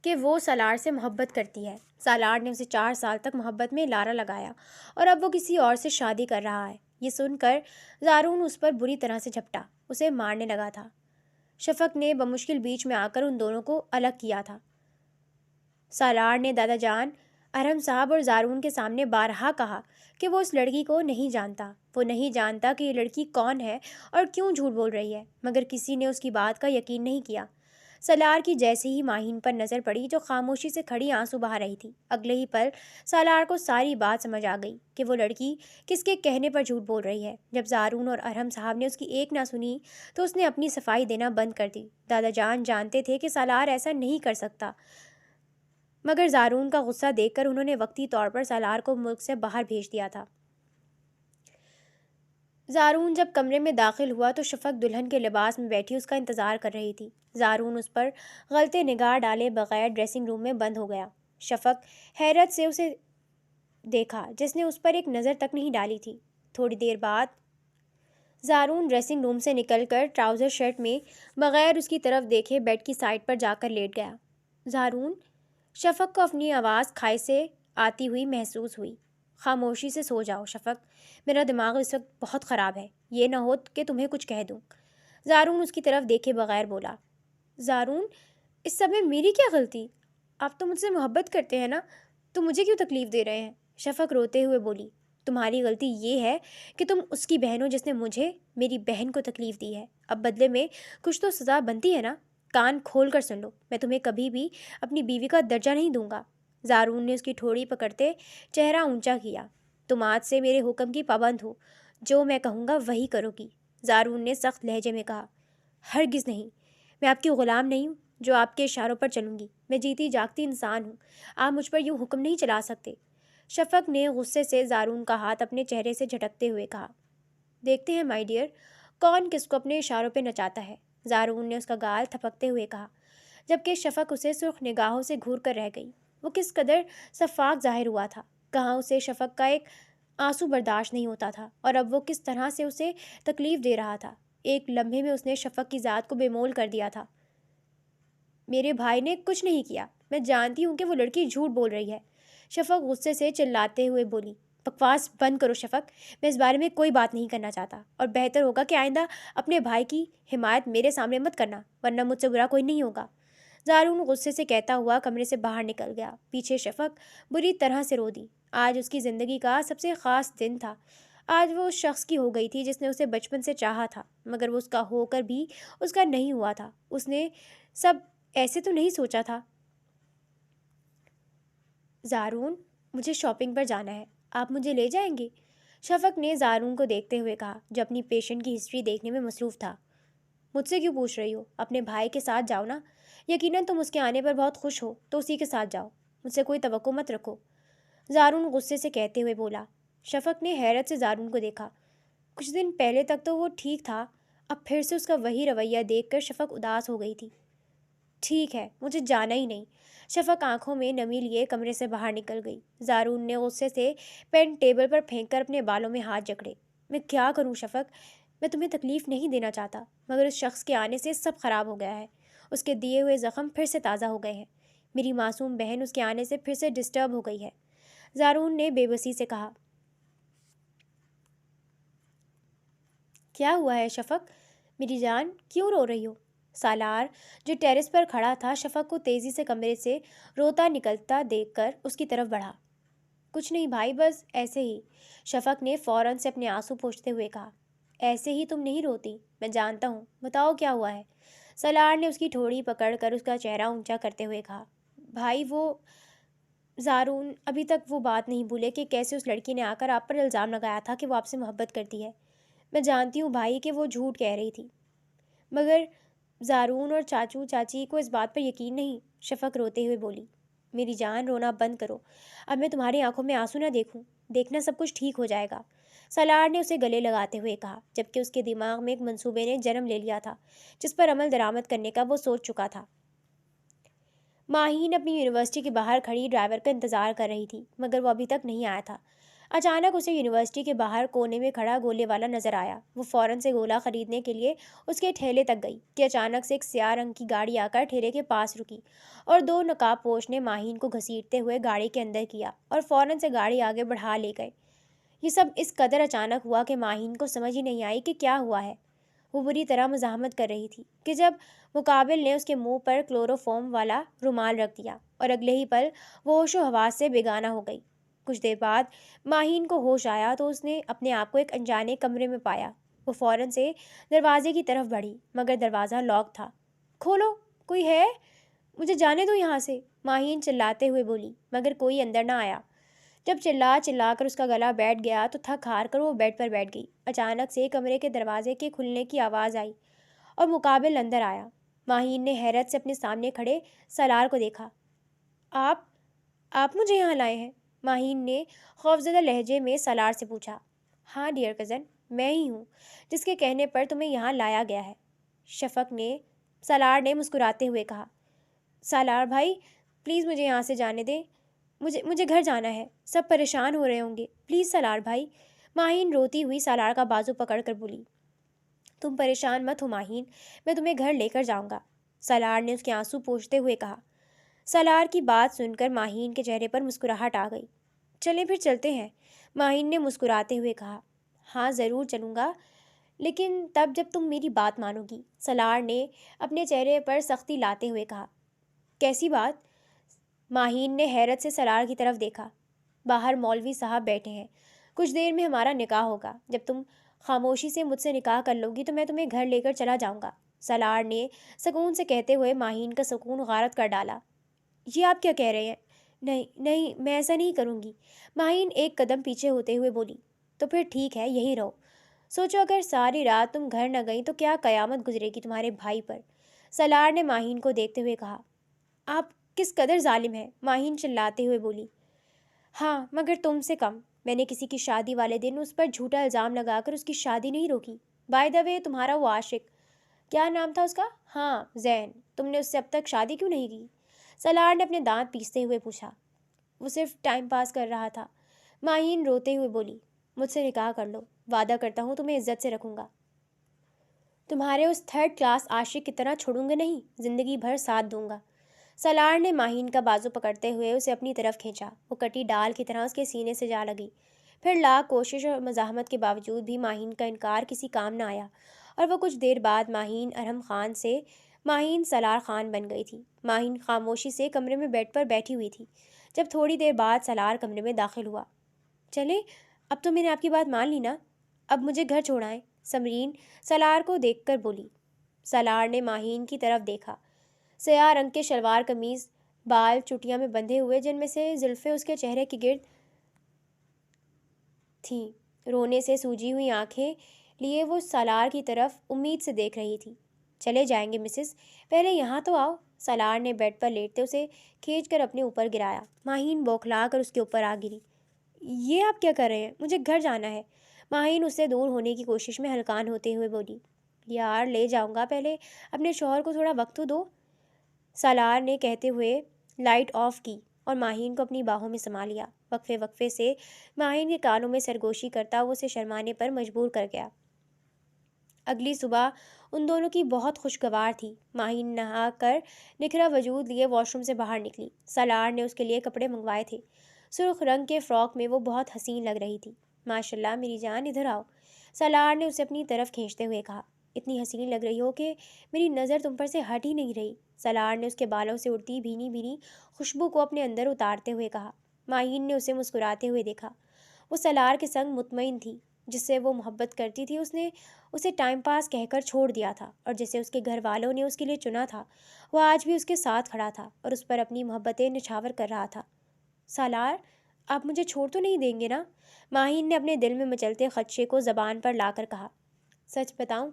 کہ وہ سالار سے محبت کرتی ہے۔ سالار نے اسے 4 سال تک محبت میں لارا لگایا، اور اب وہ کسی اور سے شادی کر رہا ہے۔ یہ سن کر زارون اس پر بری طرح سے جھپٹا، اسے مارنے لگا تھا۔ شفق نے بمشکل بیچ میں آ کر ان دونوں کو الگ کیا تھا۔ سالار نے دادا جان ارحم صاحب اور زارون کے سامنے بارہا کہا کہ وہ اس لڑکی کو نہیں جانتا، وہ نہیں جانتا کہ یہ لڑکی کون ہے اور کیوں جھوٹ بول رہی ہے، مگر کسی نے اس کی بات کا یقین نہیں کیا۔ سالار کی جیسے ہی ماہین پر نظر پڑی، جو خاموشی سے کھڑی آنسو بہا رہی تھی، اگلے ہی پل سالار کو ساری بات سمجھ آ گئی کہ وہ لڑکی کس کے کہنے پر جھوٹ بول رہی ہے۔ جب زارون اور ارحم صاحب نے اس کی ایک نہ سنی تو اس نے اپنی صفائی دینا بند کر دی۔ دادا جان جانتے تھے کہ سالار ایسا نہیں کر سکتا، مگر زارون کا غصہ دیکھ کر انہوں نے وقتی طور پر سالار کو ملک سے باہر بھیج دیا تھا۔ زارون جب کمرے میں داخل ہوا تو شفق دلہن کے لباس میں بیٹھی اس کا انتظار کر رہی تھی۔ زارون اس پر غلطے نگاہ ڈالے بغیر ڈریسنگ روم میں بند ہو گیا۔ شفق حیرت سے اسے دیکھا، جس نے اس پر ایک نظر تک نہیں ڈالی تھی۔ تھوڑی دیر بعد زارون ڈریسنگ روم سے نکل کر ٹراؤزر شرٹ میں بغیر اس کی طرف دیکھے بیڈ کی سائڈ پر جا کر لیٹ گیا۔ زارون، شفق کو اپنی آواز کھائی سے آتی ہوئی محسوس ہوئی۔ خاموشی سے سو جاؤ شفق، میرا دماغ اس وقت بہت خراب ہے، یہ نہ ہو کہ تمہیں کچھ کہہ دوں۔ زارون اس کی طرف دیکھے بغیر بولا۔ زارون، اس سب میں میری کیا غلطی؟ آپ تو مجھ سے محبت کرتے ہیں نا، تو مجھے کیوں تکلیف دے رہے ہیں؟ شفق روتے ہوئے بولی۔ تمہاری غلطی یہ ہے کہ تم اس کی بہن ہو جس نے مجھے، میری بہن کو تکلیف دی ہے۔ اب بدلے میں کچھ تو سزا بنتی ہے نا؟ کان کھول کر سن لو، میں تمہیں کبھی بھی اپنی بیوی کا درجہ نہیں دوں گا۔ زارون نے اس کی ٹھوڑی پکڑتے چہرہ اونچا کیا۔ تم آج سے میرے حکم کی پابند ہو، جو میں کہوں گا وہی کرو گی۔ زارون نے سخت لہجے میں کہا۔ ہرگز نہیں، میں آپ کی غلام نہیں ہوں جو آپ کے اشاروں پر چلوں گی۔ میں جیتی جاگتی انسان ہوں، آپ مجھ پر یوں حکم نہیں چلا سکتے۔ شفق نے غصے سے زارون کا ہاتھ اپنے چہرے سے جھٹکتے ہوئے کہا۔ دیکھتے ہیں مائی ڈیئر، کون کس کو اپنے اشاروں پہ نچاتا ہے۔ زارون نے اس کا گال تھپکتے ہوئے کہا، جبکہ شفق اسے سرخ نگاہوں سے گھور کر رہ گئی۔ وہ کس قدر شفاق ظاہر ہوا تھا، کہاں اسے شفق کا ایک آنسو برداشت نہیں ہوتا تھا، اور اب وہ کس طرح سے اسے تکلیف دے رہا تھا۔ ایک لمحے میں اس نے شفق کی ذات کو بے مول کر دیا تھا۔ میرے بھائی نے کچھ نہیں کیا، میں جانتی ہوں کہ وہ لڑکی جھوٹ بول رہی ہے۔ شفق غصے سے چلاتے ہوئے بولی۔ بکواس بند کرو شفق، میں اس بارے میں کوئی بات نہیں کرنا چاہتا، اور بہتر ہوگا کہ آئندہ اپنے بھائی کی حمایت میرے سامنے مت کرنا، ورنہ مجھ سے برا کوئی نہیں ہوگا۔ زارون غصے سے کہتا ہوا کمرے سے باہر نکل گیا۔ پیچھے شفق بری طرح سے رو دی۔ آج اس کی زندگی کا سب سے خاص دن تھا۔ آج وہ اس شخص کی ہو گئی تھی جس نے اسے بچپن سے چاہا تھا، مگر وہ اس کا ہو کر بھی اس کا نہیں ہوا تھا۔ اس نے سب ایسے تو نہیں سوچا تھا۔ زارون، مجھے شاپنگ پر جانا ہے، آپ مجھے لے جائیں گے؟ شفق نے زارون کو دیکھتے ہوئے کہا، جو اپنی پیشنٹ کی ہسٹری دیکھنے میں مصروف تھا۔ مجھ سے کیوں پوچھ رہی ہو؟ اپنے بھائی کے ساتھ جاؤ نا، یقیناً تم اس کے آنے پر بہت خوش ہو، تو اسی کے ساتھ جاؤ، مجھ سے کوئی توقع مت رکھو، زارون غصے سے کہتے ہوئے بولا۔ شفق نے حیرت سے زارون کو دیکھا۔ کچھ دن پہلے تک تو وہ ٹھیک تھا، اب پھر سے اس کا وہی رویہ دیکھ کر شفق اداس ہو گئی تھی۔ ٹھیک ہے، مجھے جانا ہی نہیں۔ شفق آنکھوں میں نمی لیے کمرے سے باہر نکل گئی۔ زارون نے غصے سے پین ٹیبل پر پھینک کر اپنے بالوں میں ہاتھ جکڑے۔ میں کیا کروں شفق، میں تمہیں تکلیف نہیں دینا چاہتا، مگر اس شخص کے آنے سے سب خراب ہو گیا ہے۔ اس کے دیے ہوئے زخم پھر سے تازہ ہو گئے ہیں۔ میری معصوم بہن اس کے آنے سے پھر سے ڈسٹرب ہو گئی ہے، زارون نے بے بسی سے کہا۔ کیا ہوا ہے شفق، میری جان، کیوں رو رہی ہو؟ سالار، جو ٹیرس پر کھڑا تھا، شفق کو تیزی سے کمرے سے روتا نکلتا دیکھ کر اس کی طرف بڑھا۔ کچھ نہیں بھائی، بس ایسے ہی، شفق نے فوراً سے اپنے آنسو پوچھتے ہوئے کہا۔ ایسے ہی تم نہیں روتی، میں جانتا ہوں، بتاؤ کیا ہوا ہے؟ سالار نے اس کی ٹھوڑی پکڑ کر اس کا چہرہ اونچا کرتے ہوئے کہا۔ بھائی وہ زارون ابھی تک وہ بات نہیں بھولے کہ کیسے اس لڑکی نے آ کر آپ پر الزام لگایا تھا کہ وہ آپ سے محبت کرتی ہے۔ میں جانتی ہوں بھائی کہ وہ جھوٹ کہہ رہی تھی، مگر زارون اور چاچو چاچی کو اس بات پر یقین نہیں، شفق روتے ہوئے بولی۔ میری جان، رونا بند کرو، اب میں تمہاری آنکھوں میں آنسو نہ دیکھوں، دیکھنا سب کچھ ٹھیک ہو جائے گا۔ سالار نے اسے گلے لگاتے ہوئے کہا، جبکہ اس کے دماغ میں ایک منصوبے نے جنم لے لیا تھا جس پر عمل درآمد کرنے کا وہ سوچ چکا تھا۔ ماہین اپنی یونیورسٹی کے باہر کھڑی ڈرائیور کا انتظار کر رہی تھی، مگر وہ ابھی تک نہیں آیا تھا۔ اچانک اسے یونیورسٹی کے باہر کونے میں کھڑا گولے والا نظر آیا۔ وہ فوراً سے گولا خریدنے کے لیے اس کے ٹھیلے تک گئی کہ اچانک سے ایک سیاہ رنگ کی گاڑی آ کر ٹھیلے کے پاس رکی اور دو نقاب پوش نے ماہین کو گھسیٹتے ہوئے گاڑی کے اندر کیا اور فوراً سے گاڑی آگے بڑھا لے گئے۔ یہ سب اس قدر اچانک ہوا کہ ماہین کو سمجھ ہی نہیں آئی کہ کیا ہوا ہے۔ وہ بری طرح مزاحمت کر رہی تھی کہ جب مقابل نے اس کے منہ پر کلوروفارم والا رومال رکھ دیا اور اگلے ہی پل وہ ہوش و حواس سے بیگانہ ہو گئی۔ کچھ دیر بعد ماہین کو ہوش آیا تو اس نے اپنے آپ کو ایک انجانے کمرے میں پایا۔ وہ فوراً سے دروازے کی طرف بڑھی، مگر دروازہ لاک تھا۔ کھولو، کوئی ہے؟ مجھے جانے دو یہاں سے، ماہین چلاتے ہوئے بولی، مگر کوئی اندر نہ آیا۔ جب چلا کر اس کا گلا بیٹھ گیا تو تھک ہار کر وہ بیڈ پر بیٹھ گئی۔ اچانک سے کمرے کے دروازے کے کھلنے کی آواز آئی اور مقابل اندر آیا۔ ماہین نے حیرت سے اپنے سامنے کھڑے سالار کو دیکھا۔ آپ مجھے یہاں لائے ہیں؟ ماہین نے خوفزدہ لہجے میں سالار سے پوچھا۔ ہاں ڈیئر کزن، میں ہی ہوں جس کے کہنے پر تمہیں یہاں لایا گیا ہے، سالار نے مسکراتے ہوئے کہا۔ سالار بھائی، پلیز مجھے یہاں سے جانے دیں، مجھے گھر جانا ہے، سب پریشان ہو رہے ہوں گے، پلیز سالار بھائی۔ ماہین روتی ہوئی سالار کا بازو پکڑ کر بولی۔ تم پریشان مت ہو ماہین، میں تمہیں گھر لے کر جاؤں گا، سالار نے اس کے آنسو پوچھتے ہوئے کہا۔ سالار کی بات سن کر ماہین کے چہرے پر مسکراہٹ آ گئی۔ چلیں پھر چلتے ہیں، ماہین نے مسکراتے ہوئے کہا۔ ہاں ضرور چلوں گا، لیکن تب جب تم میری بات مانو گی، سالار نے اپنے چہرے پر سختی لاتے ہوئے کہا۔ کیسی بات؟ ماہین نے حیرت سے سالار کی طرف دیکھا۔ باہر مولوی صاحب بیٹھے ہیں، کچھ دیر میں ہمارا نکاح ہوگا، جب تم خاموشی سے مجھ سے نکاح کر لو گی تو میں تمہیں گھر لے کر چلا جاؤں گا، سالار نے سکون سے کہتے ہوئے ماہین کا سکون غارت کر ڈالا۔ یہ آپ کیا کہہ رہے ہیں؟ نہیں میں ایسا نہیں کروں گی، ماہین ایک قدم پیچھے ہوتے ہوئے بولی۔ تو پھر ٹھیک ہے، یہی رہو، سوچو اگر ساری رات تم گھر نہ گئی تو کیا قیامت گزرے گی تمہارے بھائی پر، سالار نے ماہین کو دیکھتے ہوئے کہا۔ آپ کس قدر ظالم ہیں، ماہین چلاتے ہوئے بولی۔ ہاں مگر تم سے کم، میں نے کسی کی شادی والے دن اس پر جھوٹا الزام لگا کر اس کی شادی نہیں روکی۔ بائی دا وے، تمہارا وہ عاشق، کیا نام تھا اس کا؟ ہاں زین، تم نے اس سے اب تک شادی کیوں نہیں کی؟ سالار نے اپنے دانت پیستے ہوئے پوچھا۔ وہ صرف ٹائم پاس کر رہا تھا، ماہین روتے ہوئے بولی۔ مجھ سے نکاح کر لو، وعدہ کرتا ہوں تمہیں عزت سے رکھوں گا، تمہارے اس تھرڈ کلاس عاشق کی طرح چھوڑوں گا نہیں، زندگی بھر ساتھ دوں گا، سالار نے ماہین کا بازو پکڑتے ہوئے اسے اپنی طرف کھینچا۔ وہ کٹی ڈال کی طرح اس کے سینے سے جا لگی۔ پھر لاکھ کوشش اور مزاحمت کے باوجود بھی ماہین کا انکار کسی کام نہ آیا اور وہ کچھ دیر بعد ماہین ارحم خان سے ماہین سالار خان بن گئی تھی۔ ماہین خاموشی سے کمرے میں بیڈ پر بیٹھی ہوئی تھی جب تھوڑی دیر بعد سالار کمرے میں داخل ہوا۔ چلے، اب تو میں نے آپ کی بات مان لی نا، اب مجھے گھر چھوڑائیں، سمرین سالار کو دیکھ کر بولی۔ سالار نے ماہین کی طرف دیکھا۔ سیاہ رنگ کے شلوار قمیض، بال چٹیاں میں بندھے ہوئے جن میں سے زلفیں اس کے چہرے کے گرد تھیں، رونے سے سوجی ہوئی آنکھیں لیے وہ سالار کی طرف امید سے دیکھ رہی تھی۔ چلے جائیں گے مسز، پہلے یہاں تو آؤ، سالار نے بیڈ پر لیٹتے اسے کھینچ کر اپنے اوپر گرایا۔ ماہین بوکھلا کر اس کے اوپر آ گری۔ یہ آپ کیا کر رہے ہیں؟ مجھے گھر جانا ہے، ماہین اس سے دور ہونے کی کوشش میں ہلکان ہوتے ہوئے بولی۔ یار لے جاؤں گا، پہلے اپنے شوہر کو تھوڑا وقت تو دو، سالار نے کہتے ہوئے لائٹ آف کی اور ماہین کو اپنی باہوں میں سما لیا۔ وقفے سے ماہین کے کانوں میں سرگوشی کرتا وہ اسے شرمانے پر مجبور کر گیا۔ اگلی صبح ان دونوں کی بہت خوشگوار تھی۔ ماہین نہا کر نکھرا وجود لیے واش روم سے باہر نکلی۔ سالار نے اس کے لیے کپڑے منگوائے تھے، سرخ رنگ کے فراک میں وہ بہت حسین لگ رہی تھی۔ ماشاء اللہ میری جان، ادھر آؤ، سالار نے اسے اپنی طرف کھینچتے ہوئے کہا۔ اتنی حسین لگ رہی ہو کہ میری نظر تم پر سے ہٹ ہی نہیں رہی، سالار نے اس کے بالوں سے اڑتی بھینی بھینی خوشبو کو اپنے اندر اتارتے ہوئے کہا۔ ماہین نے اسے مسکراتے ہوئے دیکھا۔ وہ سالار کے سنگ مطمئن تھی، جس سے وہ محبت کرتی تھی اس نے اسے ٹائم پاس کہہ کر چھوڑ دیا تھا، اور جسے اس کے گھر والوں نے اس کے لیے چنا تھا وہ آج بھی اس کے ساتھ کھڑا تھا اور اس پر اپنی محبتیں نچھاور کر رہا تھا۔ سالار، آپ مجھے چھوڑ تو نہیں دیں گے نا؟ ماہین نے اپنے دل میں مچلتے خدشے کو زبان پر لا کر کہا۔ سچ بتاؤں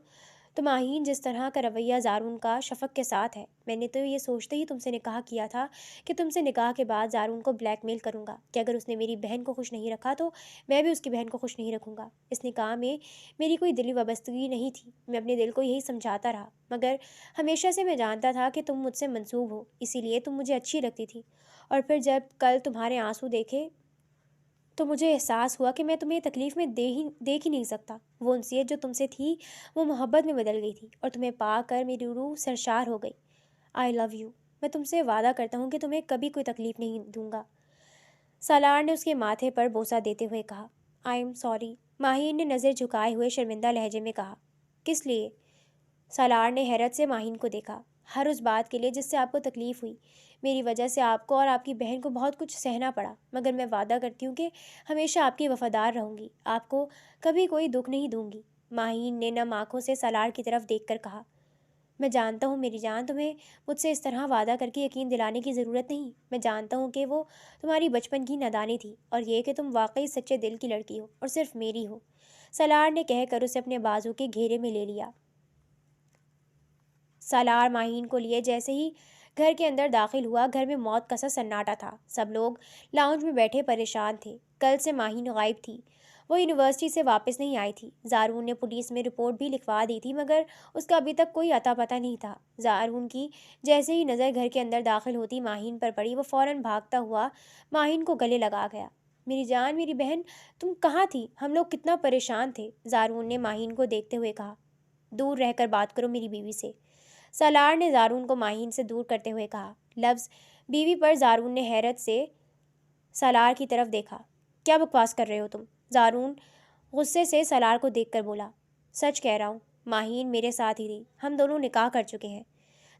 تو ماہین جس طرح کا رویہ زارون کا شفق کے ساتھ ہے، میں نے تو یہ سوچتے ہی تم سے نکاح کیا تھا کہ تم سے نکاح کے بعد زارون کو بلیک میل کروں گا کہ اگر اس نے میری بہن کو خوش نہیں رکھا تو میں بھی اس کی بہن کو خوش نہیں رکھوں گا۔ اس نکاح میں میری کوئی دلی وابستگی نہیں تھی، میں اپنے دل کو یہی سمجھاتا رہا، مگر ہمیشہ سے میں جانتا تھا کہ تم مجھ سے منسوب ہو، اسی لیے تم مجھے اچھی لگتی تھی۔ اور پھر جب کل تمہارے آنسو دیکھے تو مجھے احساس ہوا کہ میں تمہیں تکلیف میں دیکھ ہی نہیں سکتا۔ وہ انسیت جو تم سے تھی وہ محبت میں بدل گئی تھی، اور تمہیں پا کر میری روح سرشار ہو گئی۔ آئی لو یو۔ میں تم سے وعدہ کرتا ہوں کہ تمہیں کبھی کوئی تکلیف نہیں دوں گا۔ سالار نے اس کے ماتھے پر بوسہ دیتے ہوئے کہا۔ I am sorry. ماہین نے نظر جھکائے ہوئے شرمندہ لہجے میں کہا۔ کس لیے؟ سالار نے حیرت سے ماہین کو دیکھا۔ ہر اس بات کے لیے جس سے آپ کو تکلیف ہوئی۔ میری وجہ سے آپ کو اور آپ کی بہن کو بہت کچھ سہنا پڑا، مگر میں وعدہ کرتی ہوں کہ ہمیشہ آپ کی وفادار رہوں گی، آپ کو کبھی کوئی دکھ نہیں دوں گی۔ ماہین نے نم آنکھوں سے سالار کی طرف دیکھ کر کہا۔ میں جانتا ہوں میری جان، تمہیں مجھ سے اس طرح وعدہ کر کے یقین دلانے کی ضرورت نہیں۔ میں جانتا ہوں کہ وہ تمہاری بچپن کی نادانی تھی، اور یہ کہ تم واقعی سچے دل کی لڑکی ہو اور صرف میری ہو۔ سالار نے کہہ کر اسے اپنے بازو کے گھیرے میں لے لیا۔ سالار ماہین کو لیے جیسے ہی گھر کے اندر داخل ہوا، گھر میں موت کا سا سناٹا تھا۔ سب لوگ لاؤنج میں بیٹھے پریشان تھے۔ کل سے ماہین غائب تھی، وہ یونیورسٹی سے واپس نہیں آئی تھی۔ زارون نے پولیس میں رپورٹ بھی لکھوا دی تھی، مگر اس کا ابھی تک کوئی اتا پتہ نہیں تھا۔ زارون کی جیسے ہی نظر گھر کے اندر داخل ہوتی ماہین پر پڑی، وہ فوراً بھاگتا ہوا ماہین کو گلے لگا گیا۔ میری جان، میری بہن، تم کہاں تھی؟ ہم لوگ کتنا پریشان تھے، زارون نے ماہین کو دیکھتے ہوئے کہا۔ دور رہ کر بات کرو میری بیوی سے، سالار نے زارون کو ماہین سے دور کرتے ہوئے کہا۔ لفظ بیوی پر زارون نے حیرت سے سالار کی طرف دیکھا۔ کیا بکواس کر رہے ہو تم؟ زارون غصے سے سالار کو دیکھ کر بولا۔ سچ کہہ رہا ہوں، ماہین میرے ساتھ ہی تھی، ہم دونوں نکاح کر چکے ہیں،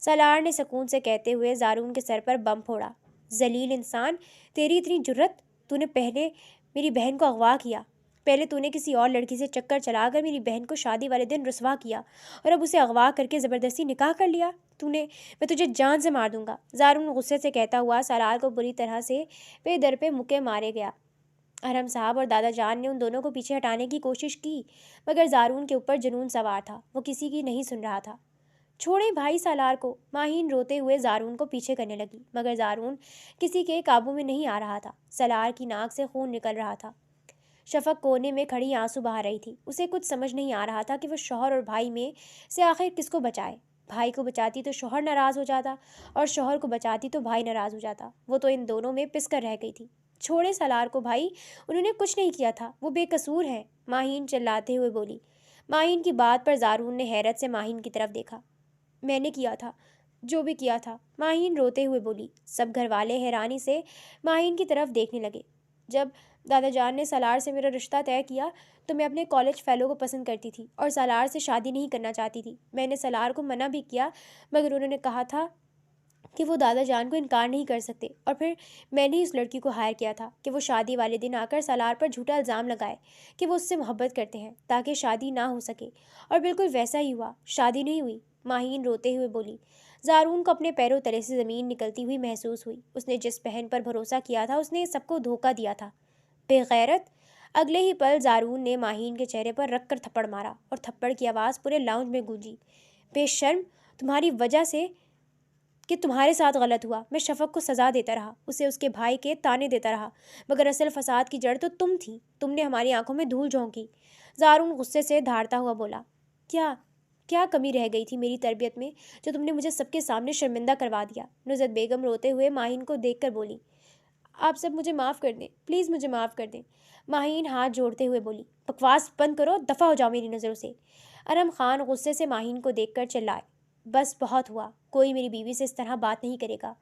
سالار نے سکون سے کہتے ہوئے زارون کے سر پر بم پھوڑا۔ ذلیل انسان، تیری اتنی جرت! تو نے پہلے میری بہن کو اغوا کیا، پہلے تو نے کسی اور لڑکی سے چکر چلا کر میری بہن کو شادی والے دن رسوا کیا، اور اب اسے اغوا کر کے زبردستی نکاح کر لیا۔ میں تجھے جان سے مار دوں گا، زارون غصے سے کہتا ہوا سالار کو بری طرح سے پے در پہ مکے مارے گیا۔ ارحم صاحب اور دادا جان نے ان دونوں کو پیچھے ہٹانے کی کوشش کی، مگر زارون کے اوپر جنون سوار تھا، وہ کسی کی نہیں سن رہا تھا۔ چھوڑیں بھائی سالار کو، ماہین روتے ہوئے زارون کو پیچھے کرنے لگی، مگر زارون کسی کے قابو میں نہیں آ رہا تھا۔ سالار کی ناک سے خون نکل رہا تھا۔ شفق کونے میں کھڑی آنسو بہا رہی تھی۔ اسے کچھ سمجھ نہیں آ رہا تھا کہ وہ شوہر اور بھائی میں سے آخر کس کو بچائے۔ بھائی کو بچاتی تو شوہر ناراض ہو جاتا، اور شوہر کو بچاتی تو بھائی ناراض ہو جاتا۔ وہ تو ان دونوں میں پس کر رہ گئی تھی۔ چھوڑے سالار کو بھائی، انہوں نے کچھ نہیں کیا تھا، وہ بے قصور ہے، ماہین چلاتے ہوئے بولی۔ ماہین کی بات پر زارون نے حیرت سے ماہین کی طرف دیکھا۔ میں نے کیا تھا جو بھی کیا تھا، ماہین روتے ہوئے بولی۔ سب گھر والے حیرانی سے ماہین کی طرف دیکھنے لگے۔ جب دادا جان نے سالار سے میرا رشتہ طے کیا تو میں اپنے کالج فیلو کو پسند کرتی تھی اور سالار سے شادی نہیں کرنا چاہتی تھی۔ میں نے سالار کو منع بھی کیا، مگر انہوں نے کہا تھا کہ وہ دادا جان کو انکار نہیں کر سکتے، اور پھر میں نے اس لڑکی کو ہائر کیا تھا کہ وہ شادی والے دن آ کر سالار پر جھوٹا الزام لگائے کہ وہ اس سے محبت کرتے ہیں تاکہ شادی نہ ہو سکے، اور بالکل ویسا ہی ہوا، شادی نہیں ہوئی، ماہین روتے ہوئے بولی۔ زارون کو اپنے پیروں تلے سے زمین نکلتی ہوئی محسوس ہوئی۔ اس نے جس بہن پر بھروسہ کیا تھا اس نے سب کو دھوکہ دیا تھا، بے غیرت! اگلے ہی پل زارون نے ماہین کے چہرے پر رکھ کر تھپڑ مارا، اور تھپڑ کی آواز پورے لاؤنج میں گونجی۔ بے شرم! تمہاری وجہ سے کہ تمہارے ساتھ غلط ہوا، میں شفق کو سزا دیتا رہا، اسے اس کے بھائی کے تانے دیتا رہا، مگر اصل فساد کی جڑ تو تم تھی، تم نے ہماری آنکھوں میں دھول جھونکی۔ زارون غصے سے دھاڑتا ہوا بولا۔ کیا کمی رہ گئی تھی میری تربیت میں جو تم نے مجھے سب کے سامنے شرمندہ کروا دیا؟ نزہت بیگم روتے ہوئے ماہین کو دیکھ کر بولی۔ آپ سب مجھے معاف کر دیں، پلیز مجھے معاف کر دیں، ماہین ہاتھ جوڑتے ہوئے بولی۔ بکواس بند کرو، دفع ہو جاؤ میری نظروں سے، ارحم خان غصے سے ماہین کو دیکھ کر چلائے۔ بس بہت ہوا، کوئی میری بیوی سے اس طرح بات نہیں کرے گا،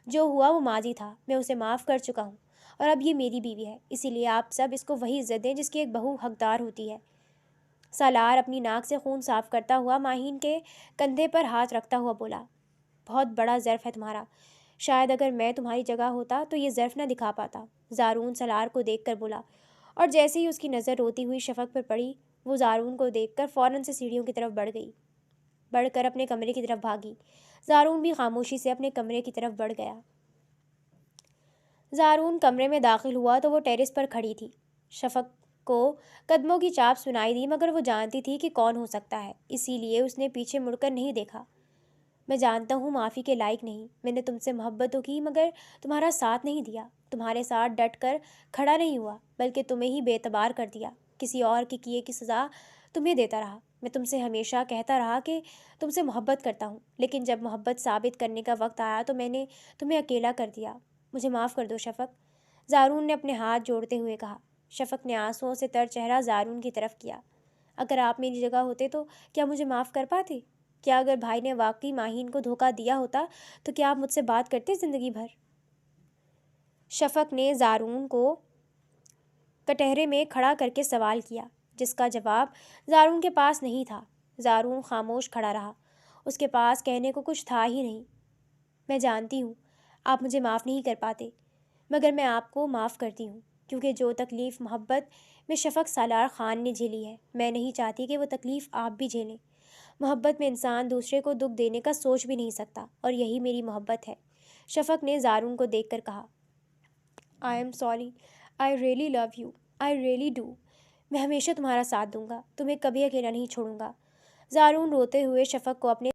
جو ہوا وہ ماضی تھا، میں اسے معاف کر چکا ہوں، اور اب یہ میری بیوی ہے، اسی لیے آپ سب اس کو وہی عزت دیں جس کی ایک بہو حقدار ہوتی ہے۔ سالار اپنی ناک سے خون صاف کرتا ہوا ماہین کے کندھے پر ہاتھ رکھتا ہوا بولا۔ بہت بڑا ظرف ہے تمہارا، شاید اگر میں تمہاری جگہ ہوتا تو یہ ظرف نہ دکھا پاتا، زارون سالار کو دیکھ کر بولا، اور جیسے ہی اس کی نظر روتی ہوئی شفق پر پڑی، وہ زارون کو دیکھ کر فوراً سے سیڑھیوں کی طرف بڑھ کر اپنے کمرے کی طرف بھاگی۔ زارون بھی خاموشی سے اپنے کمرے کی طرف بڑھ گیا۔ زارون کمرے میں داخل ہوا تو وہ ٹیرس پر کھڑی تھی۔ شفق کو قدموں کی چاپ سنائی دی، مگر وہ جانتی تھی کہ کون ہو سکتا ہے، اسی لیے اس نے پیچھے مڑ کر نہیں دیکھا۔ میں جانتا ہوں معافی کے لائق نہیں، میں نے تم سے محبت تو کی مگر تمہارا ساتھ نہیں دیا، تمہارے ساتھ ڈٹ کر کھڑا نہیں ہوا، بلکہ تمہیں ہی بے اعتبار کر دیا، کسی اور کے کیے کی سزا تمہیں دیتا رہا۔ میں تم سے ہمیشہ کہتا رہا کہ تم سے محبت کرتا ہوں، لیکن جب محبت ثابت کرنے کا وقت آیا تو میں نے تمہیں اکیلا کر دیا۔ مجھے معاف کر دو شفق، زارون نے اپنے ہاتھ جوڑتے ہوئے کہا۔ شفق نے آنسوؤں سے تر چہرہ زارون کی طرف کیا۔ اگر آپ میری جگہ ہوتے تو کیا مجھے معاف کر پاتے؟ کیا اگر بھائی نے واقعی ماہین کو دھوکہ دیا ہوتا تو کیا آپ مجھ سے بات کرتے زندگی بھر؟ شفق نے زارون کو کٹہرے میں کھڑا کر کے سوال کیا، جس کا جواب زارون کے پاس نہیں تھا۔ زارون خاموش کھڑا رہا، اس کے پاس کہنے کو کچھ تھا ہی نہیں۔ میں جانتی ہوں آپ مجھے معاف نہیں کر پاتے، مگر میں آپ کو معاف کرتی ہوں، کیونکہ جو تکلیف محبت میں شفق سالار خان نے جھیلی ہے، میں نہیں چاہتی کہ وہ تکلیف آپ بھی جھیلیں۔ محبت میں انسان دوسرے کو دکھ دینے کا سوچ بھی نہیں سکتا، اور یہی میری محبت ہے۔ شفق نے زارون کو دیکھ کر کہا، I am sorry, I really love you, I really do. میں ہمیشہ تمہارا ساتھ دوں گا، تمہیں کبھی اکیلا نہیں چھوڑوں گا۔ زارون روتے ہوئے شفق کو اپنے